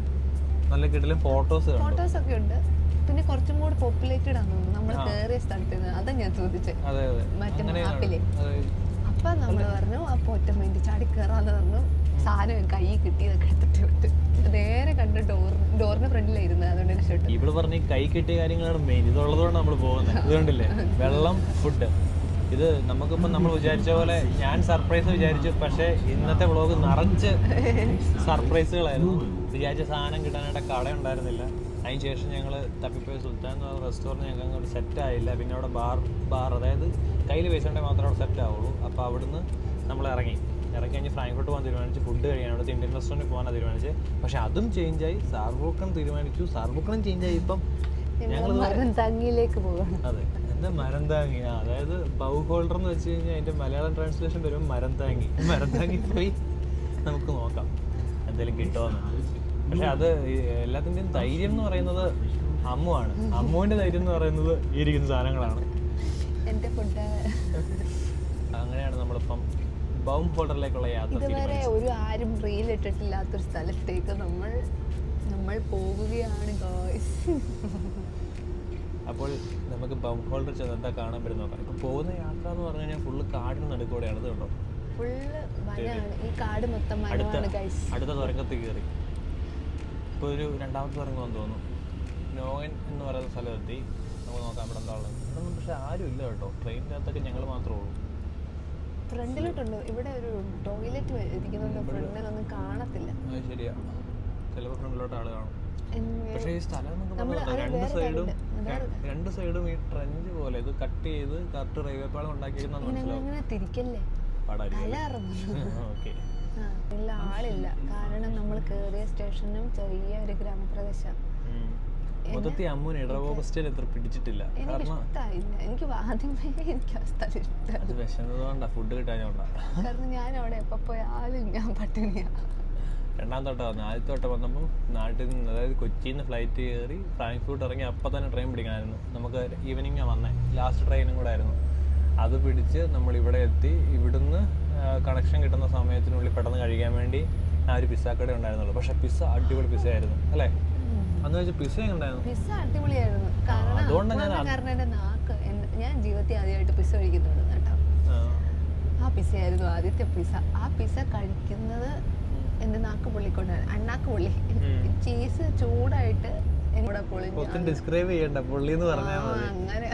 നല്ല കിട്ടലും ഫോട്ടോസൊക്കെ ഉണ്ട്. പിന്നെ കുറച്ചും കൂടി പോപ്പുലേറ്റഡ് ആണെന്ന് തോന്നുന്നു നമ്മൾ കയറിയ സ്ഥലത്ത് നിന്ന്. അതാ ഞാൻ ചോദിച്ചത് മറ്റേ മാപ്പില്. അപ്പം നമ്മൾ പറഞ്ഞു അപ്പോൾ ഒറ്റ മൈൻഡ് ചാടി കയറാന്ന് പറഞ്ഞു. സാധനം കൈ കിട്ടിയതൊക്കെ എടുത്തിട്ട് വിട്ട് നേരെ കണ്ട് ഡോറിന് ഫ്രണ്ടിലായിരുന്നു. അതുകൊണ്ട് രക്ഷപ്പെട്ടു. ഇവിടെ പറഞ്ഞ കൈ കിട്ടിയ കാര്യങ്ങളാണ് മെയിൻ. ഇതുള്ളതുകൊണ്ട് നമ്മൾ പോകുന്നത്. ഇതുകൊണ്ടില്ലേ വെള്ളം, ഫുഡ്. ഇത് നമുക്കിപ്പം നമ്മൾ വിചാരിച്ച പോലെ ഞാൻ സർപ്രൈസ് വിചാരിച്ചു, പക്ഷേ ഇന്നത്തെ വ്ളോഗ് നിറച്ച് സർപ്രൈസുകളായിരുന്നു. വിചാരിച്ച സാധനം കിട്ടാനായിട്ട് കട ഉണ്ടായിരുന്നില്ല. അതിന് ശേഷം ഞങ്ങൾ തപ്പിപ്പോയി സുൽത്താൻ എന്ന് പറഞ്ഞ റെസ്റ്റോറൻറ്റ് ഞങ്ങൾക്ക് അങ്ങോട്ട് സെറ്റായില്ല. പിന്നെ അവിടെ ബാർ അതായത് കയ്യിൽ പൈസ ഉണ്ടെങ്കിൽ മാത്രമേ അവിടെ സെറ്റ് ആവുള്ളൂ. അപ്പോൾ അവിടുന്ന് നമ്മൾ ഇറങ്ങി കഴിഞ്ഞ് ഫ്രാങ്ക്ഫർട്ട് പോകാൻ തീരുമാനിച്ചു. ഫുഡ് കഴിയാൻ അവിടുത്തെ ഇന്ത്യൻ റെസ്റ്റോറൻറ്റിൽ പോകാനാണ് തീരുമാനിച്ചത്. പക്ഷേ അതും ചേഞ്ചായി. സാർബ്രൂക്കൺ തീരുമാനിച്ചു. സാർബ്രൂക്കണും ചേഞ്ചായി. ഇപ്പം ഞങ്ങൾ മരംതാങ്ങിയിലേക്ക് പോകണം. അതെ, എന്താ മരംതാങ്ങി? അതായത് ബൗംഹോൾഡർ എന്ന് വെച്ച് കഴിഞ്ഞാൽ അതിൻ്റെ മലയാളം ട്രാൻസ്ലേഷൻ വരും മരംതാങ്ങി പോയി നമുക്ക് നോക്കാം എന്തെങ്കിലും കിട്ടുമെന്ന്. പക്ഷെ അത് എല്ലാത്തിൻ്റെയും ധൈര്യം എന്ന് പറയുന്നത് അമ്മുവാണ്. അമ്മുവിൻ്റെ ധൈര്യം എന്ന് പറയുന്നത് ഈ ഇരിക്കുന്ന സാധനങ്ങളാണ്. എൻ്റെ ഫുഡ്. അങ്ങനെയാണ് നമ്മളിപ്പം ബൗംഹോൾഡറിലേക്കുള്ള യാത്ര. ഇതുവരെ ആരും റീൽ ഇട്ടിട്ടില്ലാത്തൊരു സ്ഥലത്തേക്ക് നമ്മൾ പോകുകയാണ് ഗോയ്സ്. അപ്പോൾ നമുക്ക് ബൗംഹോൾഡർ ചെന്ന് എന്താ കാണാൻ പറ്റും നോക്കാം. ഇപ്പം പോകുന്ന യാത്ര എന്ന് പറഞ്ഞു കഴിഞ്ഞാൽ ഫുള്ള് കാടിന് നടുക്കൂടെയാണ്. ഇത് കണ്ടോ, ഫുള്ള് വനമാണ്. ഈ കാട് മൊത്തം വനമാണ് ഗൈസ്. അടുത്ത തുരങ്കത്തിൽ കയറി ഇപ്പോൾ ഒരു 2ാമത്തെ തുരങ്കമെന്ന് തോന്നുന്നു. നോയൻ എന്ന് പറയുന്ന സ്ഥലത്തെത്തി. നമുക്ക് നോക്കാം ഇവിടെ എന്താ ഉള്ളത്. ഇതൊന്നും പക്ഷേ ആരും ഇല്ല കേട്ടോ. ട്രെയിനിൻ്റെ അകത്തൊക്കെ ഞങ്ങൾ മാത്രമേ ഉള്ളൂ. ഫ്രണ്ടിലോട്ടുണ്ട്. ഇവിടെ ഒരു ടോയ്ലറ്റ് ഇരിക്കുന്നുണ്ട്. ഫ്രണ്ടിലൊന്നും കാണത്തില്ല. ശരിയാ, ചിലപ്പോൾ ഫ്രണ്ടിലോട്ട് ആള് കാണും. പക്ഷേ ഈ സ്ഥലം രണ്ട് സൈഡും ഈ ട്രെഞ്ച് പോലെ ഇത് കട്ട് ചെയ്ത് കറക്റ്റ് റെയിൽവേ പാളം ഉണ്ടാക്കിയിരുന്ന തിരിക്കല്ലേ. ആളില്ല. കാരണം നമ്മൾ കേറിയ സ്റ്റേഷനും ചെറിയ ഒരു ഗ്രാമപ്രദേശം. മൊത്തത്തിൽ അമ്മൂന് ഇടവോസ്റ്റേൽ എത്ര പിടിച്ചിട്ടില്ല. എനിക്ക് ആദ്യമേ എനിക്ക് ആ സ്ഥലം ഇഷ്ടമാണ്. വിശന്നതുകൊണ്ടാ, ഫുഡ് കിട്ടാഞ്ഞോണ്ടാ. കാരണം ഞാൻ അവിടെ എപ്പോ പോയാലും ഞാൻ പട്ടിണിയാണ്. 2ാം തൊട്ട വന്നു. ആദ്യത്തെ തൊട്ട വന്നപ്പോൾ നാട്ടിൽ നിന്ന്, അതായത് കൊച്ചിയിൽ നിന്ന് ഫ്ലൈറ്റ് കയറി ഫ്രാങ്ക്ഫർട്ട് ഇറങ്ങി അപ്പം തന്നെ ട്രെയിൻ പിടിക്കണമായിരുന്നു. നമുക്ക് ഈവനിങ്ങാണ് വന്നത്. ലാസ്റ്റ് ട്രെയിനും കൂടെ ആയിരുന്നു. അത് പിടിച്ച് നമ്മൾ ഇവിടെ എത്തി. ഇവിടുന്ന് കണക്ഷൻ കിട്ടുന്ന സമയത്തിനുള്ളിൽ പെട്ടെന്ന് കഴിക്കാൻ വേണ്ടി ആ ഒരു പിസ്സ കട ഉണ്ടായിരുന്നുള്ളൂ. പക്ഷെ പിസ്സ അടിപൊളി പിസ്സ ആയിരുന്നു അല്ലേ? അന്ന് വെച്ചാൽ പിസ്സ എങ്ങനെയായിരുന്നു? പിസ്സ അടിപൊളിയായിരുന്നു. കാരണം എൻ്റെ നാക്ക്, ഞാൻ ജീവിതത്തിൽ ആദ്യമായിട്ട് പിസ്സ കഴിക്കുന്നുണ്ട് കേട്ടോ. ആ പിസ്സയായിരുന്നു ആദ്യത്തെ പിസ്സ. ആ പിസ്സ കഴിക്കുന്നത് എൻ്റെ നാക്ക് പൊള്ളിക്കൊണ്ടാണ്. അണ്ണാക്ക് പൊള്ളി. ചീസ് ചൂടായിട്ട് എന്നോട് പൊളി. ഡിസ്ക്രൈബ് ചെയ്യണ്ട, പൊള്ളി എന്ന് പറഞ്ഞാൽ മതി. അങ്ങനെ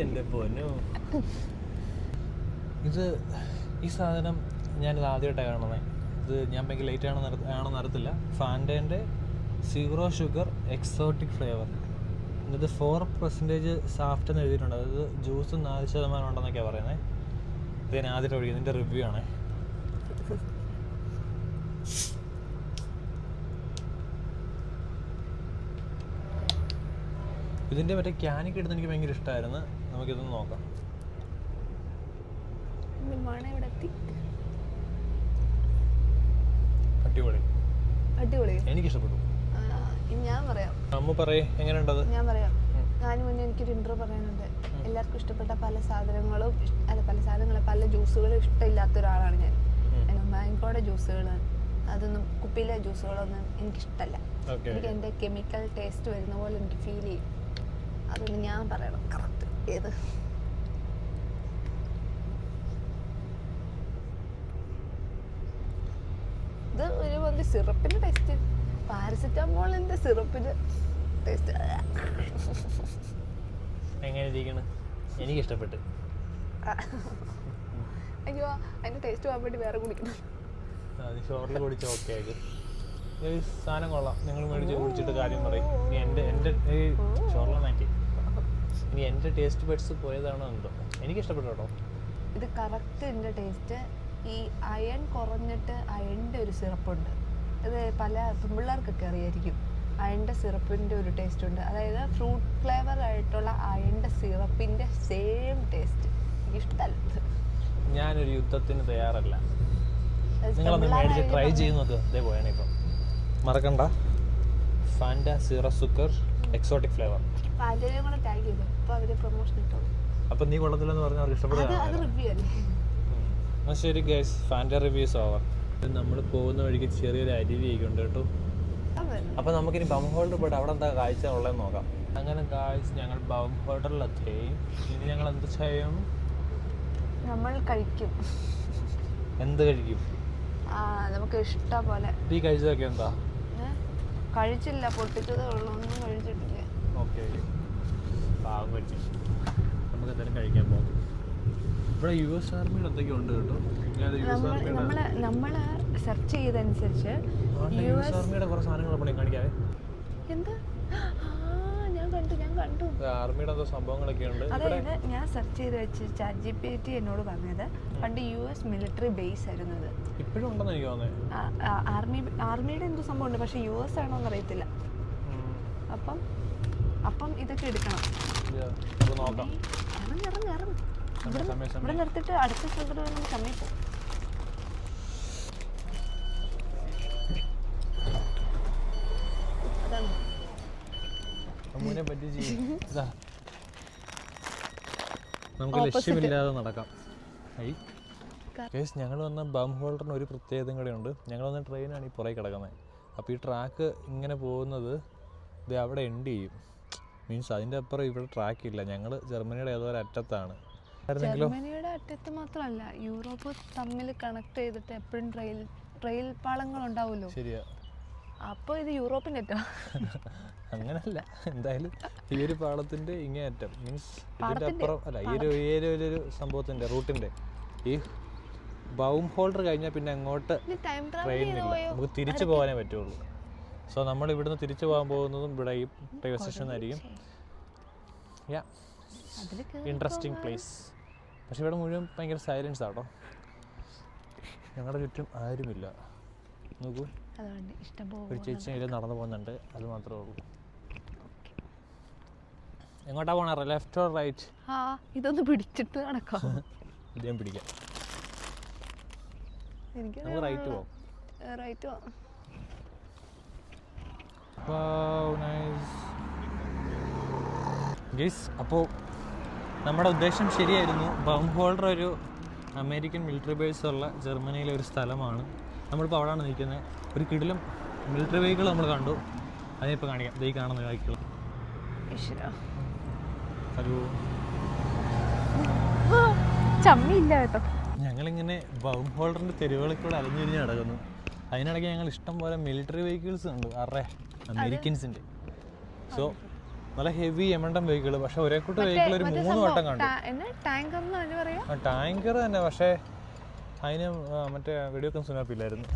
എൻ്റെ പൊന്നോ. ഈ സാധനം ഞാനിത് ആദ്യമായിട്ടാണ് കാണുന്നത്. ഇത് ഞാൻ ഭയങ്കര ലേറ്റ് ആണെന്ന് അറിയത്തില്ല. ഫാൻറ്റേൻ്റെ 0 ഷുഗർ എക്സോട്ടിക് ഫ്ലേവർ ഇത് 4% സാഫ്റ്റ് എന്ന് എഴുതിയിട്ടുണ്ട്. അതായത് ജ്യൂസ് 4% ഉണ്ടെന്നൊക്കെയാണ് പറയുന്നത്. ഇത് ഞാൻ ആദ്യമായിട്ട് ഒഴിക്കുന്നത്. ഇതിൻ്റെ റിവ്യൂ ആണ്. ഇതിൻ്റെ മറ്റേ ക്യാനൊക്കെ എടുത്ത് എനിക്ക് ഭയങ്കര ഇഷ്ടമായിരുന്നു. നമുക്കിതൊന്ന് നോക്കാം. അടിപൊളി, അടിപൊളി, എനിക്ക് ഇഷ്ടപ്പെട്ടു. ഞാൻ പറയാം. അമ്മ പറയേ എങ്ങനെയുണ്ടത്? ഞാൻ പറയാം. അതിന് മുന്നേ എനിക്കൊരു ഇൻട്രോ പറയാനുണ്ട്. എല്ലാവർക്കും ഇഷ്ടപ്പെട്ട പല സാധനങ്ങളും പല ജ്യൂസുകളും ഇഷ്ടമില്ലാത്ത ഒരാളാണ് ഞാൻ. മാങ്കോയുടെ ജ്യൂസുകൾ, അതൊന്നും കുപ്പിയിലെ ജ്യൂസുകളൊന്നും എനിക്കിഷ്ടമല്ല. എനിക്ക് എൻ്റെ കെമിക്കൽ ടേസ്റ്റ് വരുന്ന പോലെ എനിക്ക് ഫീൽ ചെയ്യും. അതൊന്ന് ഞാൻ പറയണം കറക്റ്റ്. ഏത് ഇത് ഒരു സിറപ്പിൻ്റെ ടേസ്റ്റ്, പാരസെറ്റമോളിൻ്റെ സിറപ്പിൻ്റെ ടേസ്റ്റ്. എങ്ങനെ ഇരിക്കണം? എനിക്ക് ഇഷ്ടപ്പെട്ടു. അയ്യോ, അതിൻ്റെ ടേസ്റ്റ് പോകാൻ വേണ്ടി വേറെ കുടിക്കണം. ഷോറിൽ കുടിച്ച ഓക്കെ ആയിട്ട് സാധനം കൊള്ളാം. നിങ്ങൾ മേടിച്ച് കുടിച്ചിട്ട് കാര്യം പറയും. ഇനി എൻ്റെ ഷോറിലെ മാറ്റി ഇനി എൻ്റെ ടേസ്റ്റ് ബഡ്സ് പോയതാണോ എന്തോ. എനിക്ക് ഇഷ്ടപ്പെട്ടു കേട്ടോ. ഇത് കറക്റ്റ് എൻ്റെ ടേസ്റ്റ്. ഈ അയൺ കുറഞ്ഞിട്ട് അയണിൻ്റെ ഒരു സിറപ്പുണ്ട്. ഇത് പല പിള്ളേർക്കൊക്കെ അറിയായിരിക്കും. അയണിൻ്റെ സിറപ്പിൻ്റെ ഒരു ടേസ്റ്റ് ഉണ്ട്. അതായത് ഫ്രൂട്ട് ഫ്ലേവർ ആയിട്ടുള്ള അയണിൻ്റെ സിറപ്പിൻ്റെ സെയിം ടേസ്റ്റ്. എനിക്കിഷ്ടമല്ല. ഞാനൊരു യുദ്ധത്തിന് തയ്യാറല്ല. നിങ്ങളൊന്ന് മേടിച്ച് ട്രൈ ചെയ്ത് നോക്ക്. ഇതേ പോയാണ് ഇപ്പം. മറക്കണ്ട, Fanta zero sugar exotic flavour. പാൻറ്റയും കൂടെ ടാഗ് ചെയ്തു. അപ്പോൾ അവർ പ്രൊമോഷൻ ഇട്ടോളൂ. അപ്പം നീ കൊള്ളത്തില്ലെന്ന് പറഞ്ഞാൽ അവർക്ക് അത് റിവ്യൂ അല്ലേ? എന്നാൽ ശരി ഗൈസ്, ഫാൻറ്റ റിവ്യൂസ് ഓവർ. നമ്മൾ പോകുന്ന വഴിക്ക് ചെറിയൊരു അരുവിയൊക്കെ കേട്ടോ. അപ്പോൾ നമുക്കിനി ബം ഹോൾഡർ പോയിട്ട് അവിടെ എന്താ കാഴ്ച ഉള്ളതെന്ന് നോക്കാം. അങ്ങനെ ഗൈസ്, ഞങ്ങൾ ബം ഹോൾഡറിലെത്തി. ഇനി ഞങ്ങൾ എന്ത് ചെയ്യും? നമ്മൾ കഴിക്കും. എന്ത് കഴിക്കും? നമുക്ക് ഇഷ്ടം പോലെ. ഈ കഴിച്ചതൊക്കെ എന്താ? കഴിച്ചില്ല, പൊട്ടിച്ചതേ ഉള്ളൂ, ഒന്നും കഴിച്ചിട്ടില്ല. ഓക്കെ, പാവം കഴിച്ചു. നമുക്ക് എന്തായാലും കഴിക്കാൻ പോകും. ഇവിടെ US ആർമിയുടെ എന്തൊക്കെയോ ഉണ്ട് കേട്ടോ. നമ്മൾ സെർച്ച് ചെയ്തനുസരിച്ച് US ആർമിയുടെ കുറേ സാധനങ്ങൾ പണി കാണിക്കാവേ. എന്ത്? ഞാൻ കണ്ടു ആർമിയുടെ എന്തോ സംഭവങ്ങളൊക്കെ ഉണ്ട്. അതായത് ഞാൻ സെർച്ച് ചെയ്ത് വെച്ച് ChatGPT എന്നോട് പറഞ്ഞത് പണ്ട് US മിലിറ്ററി ബേസ് ആയിരുന്നത്. ഇപ്പോഴും ഉണ്ടെന്ന് എനിക്ക് തോന്നുന്നത്. ആർമിയുടെ എന്തോ സംഭവം ഉണ്ട്, പക്ഷെ US ആണോ എന്ന് അറിയത്തില്ല. അപ്പം ഇതൊക്കെ എടുക്കണം. ഇറങ്ങ്. ഇവിടെ നിർത്തിട്ട് അടുത്ത സ്ഥലത്ത് നമുക്ക് സമയം പോകും. അതാണ് നമുക്ക് ലക്ഷ്യമില്ലാതെ നടക്കാം. ഞങ്ങൾ വന്ന ബം ഹോൾഡറിന് ഒരു പ്രത്യേകതയും കൂടെ ഉണ്ട്. ഞങ്ങൾ വന്ന ട്രെയിനാണ് ഈ പുറകെ കിടക്കുന്നത്. അപ്പോൾ ഈ ട്രാക്ക് ഇങ്ങനെ പോകുന്നത് ഇത് അവിടെ എൻഡ് ചെയ്യും. മീൻസ് അതിൻ്റെ അപ്പുറം ഇവിടെ ട്രാക്ക് ഇല്ല. ഞങ്ങൾ ജർമ്മനിയുടെ ഏതോ ഒരു അറ്റത്താണ്. ജർമ്മനിയുടെ അറ്റത്ത് മാത്രമല്ല, യൂറോപ്പ് തമ്മിൽ കണക്ട് ചെയ്തിട്ട് എപ്പോഴും ട്രെയിൽ പാളങ്ങൾ ഉണ്ടാവുമല്ലോ. ശരിയാ. അപ്പോൾ ഇത് യൂറോപ്പിൻ്റെ അറ്റം അങ്ങനല്ല. എന്തായാലും ഈ ഒരു പാളത്തിൻ്റെ ഇങ്ങേ അറ്റം മീൻസ് ഇതിൻ്റെ അപ്പുറം അല്ല, ഈ ഒരു സംഭവത്തിൻ്റെ റൂട്ടിൻ്റെ ഈ ബം ഹോൾഡർ കഴിഞ്ഞാൽ പിന്നെ അങ്ങോട്ട് ട്രെയിനില്ല. നമുക്ക് തിരിച്ചു പോകാനേ പറ്റുള്ളൂ. സോ നമ്മൾ ഇവിടുന്ന് തിരിച്ചു പോകാൻ പോകുന്നതും ഇവിടെ ഈ റെയിൽവേ സ്റ്റേഷനായിരിക്കും. Interesting place. പക്ഷെ ഇവിടെ മുഴുവൻ ഭയങ്കര സൈലൻസ് ആട്ടോ. ഞങ്ങളുടെ ചുറ്റും ആരുമില്ല. നോക്കൂ, ഒരു ചേച്ചി അതിൽ നടന്നു പോകുന്നുണ്ട്. അത് മാത്രമേ ഉള്ളൂ. എങ്ങോട്ടാ പോണേ? Left or right? ഇതൊന്ന് പിടിച്ചിട്ട് നടക്കാം. ഇത് ഞാൻ പിടിക്കാം. നമുക്ക് റൈറ്റ് പോകാം. റൈറ്റ് പോകാം. അപ്പോൾ നമ്മുടെ ഉദ്ദേശം ശരിയായിരുന്നു. ബം ഹോൾഡർ ഒരു അമേരിക്കൻ മിലിറ്ററി ബേസ് ഉള്ള ജർമ്മനിയിലെ ഒരു സ്ഥലമാണ്. നമ്മളിപ്പോൾ അവിടെയാണ് നിൽക്കുന്നത്. ഒരു കിടിലം മിലിറ്ററി വെഹിക്കിൾ നമ്മൾ കണ്ടു. അതിനിപ്പോൾ കാണിക്കാം. ഇതേ കാണുന്ന വെഹിക്കിൾ. ഹലോ, ചമ്മിയില്ല കേട്ടോ. ഞങ്ങളിങ്ങനെ ബം ഹോൾഡറിൻ്റെ തെരുവുകളിൽ കൂടെ അലഞ്ഞിരിഞ്ഞ് നടക്കുന്നു. അതിനിടയ്ക്ക് ഞങ്ങൾ ഇഷ്ടം പോലെ മിലിറ്ററി വെഹിക്കിൾസ് ഉണ്ട്. അമേരിക്കൻസിൻ്റെ. സോ നല്ല ഹെവി എമണ്ടം വെഹിക്കിൾ. പക്ഷെ ഒരേ കൂട്ട് വെഹിക്കിൾ ഒരു 3 വട്ടം കണ്ടു. ടാങ്കർ തന്നെ, പക്ഷേ അതിന് മറ്റേ വെടിവെക്കുന്ന സുനാപ്പില്ലായിരുന്നു.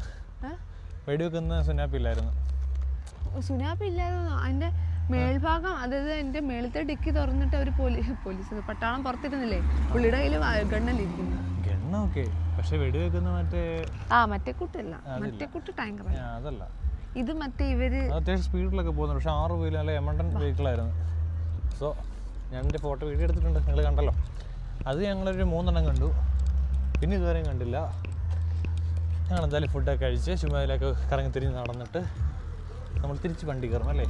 സുനാപ്പി ഇല്ലായിരുന്നു. അതിൻ്റെ മേൽഭാഗം അതായത് എന്റെ മേളത്തെ ഡിക്കി തുറന്നിട്ട് അവര് പോലീസ് പട്ടാളം പുറത്തിരുന്നില്ലേ, പുള്ളിയുടെ കയ്യില് ഗണ്ണല്ലിരിക്കുന്നു. ഗണ്ണൊക്കെ പക്ഷെ വെടിവെക്കുന്ന മറ്റേ കൂട്ടല്ല, മറ്റേ കൂട്ട് ടാങ്കർ അതല്ല, ഇത് മറ്റേ ഇവര് അത്യാവശ്യം സ്പീഡിലൊക്കെ പോകുന്നു. പക്ഷെ 6 വീല് നല്ല എമണ്ടൻ വെഹിക്കിളായിരുന്നു. സോ ഞാൻ എൻ്റെ ഫോട്ടോ വീഡിയോ എടുത്തിട്ടുണ്ട്, നിങ്ങൾ കണ്ടല്ലോ. അത് ഞങ്ങളൊരു 3 എണ്ണം കണ്ടു, പിന്നെ ഇതുവരെയും കണ്ടില്ല. ഞങ്ങൾ എന്തായാലും ഫുഡൊക്കെ കഴിച്ച് ചുമ്മാ ഇതിലൊക്കെ കറങ്ങി തിരിഞ്ഞ് നടന്നിട്ട് നമ്മൾ തിരിച്ച് വണ്ടി കയറണം അല്ലേ.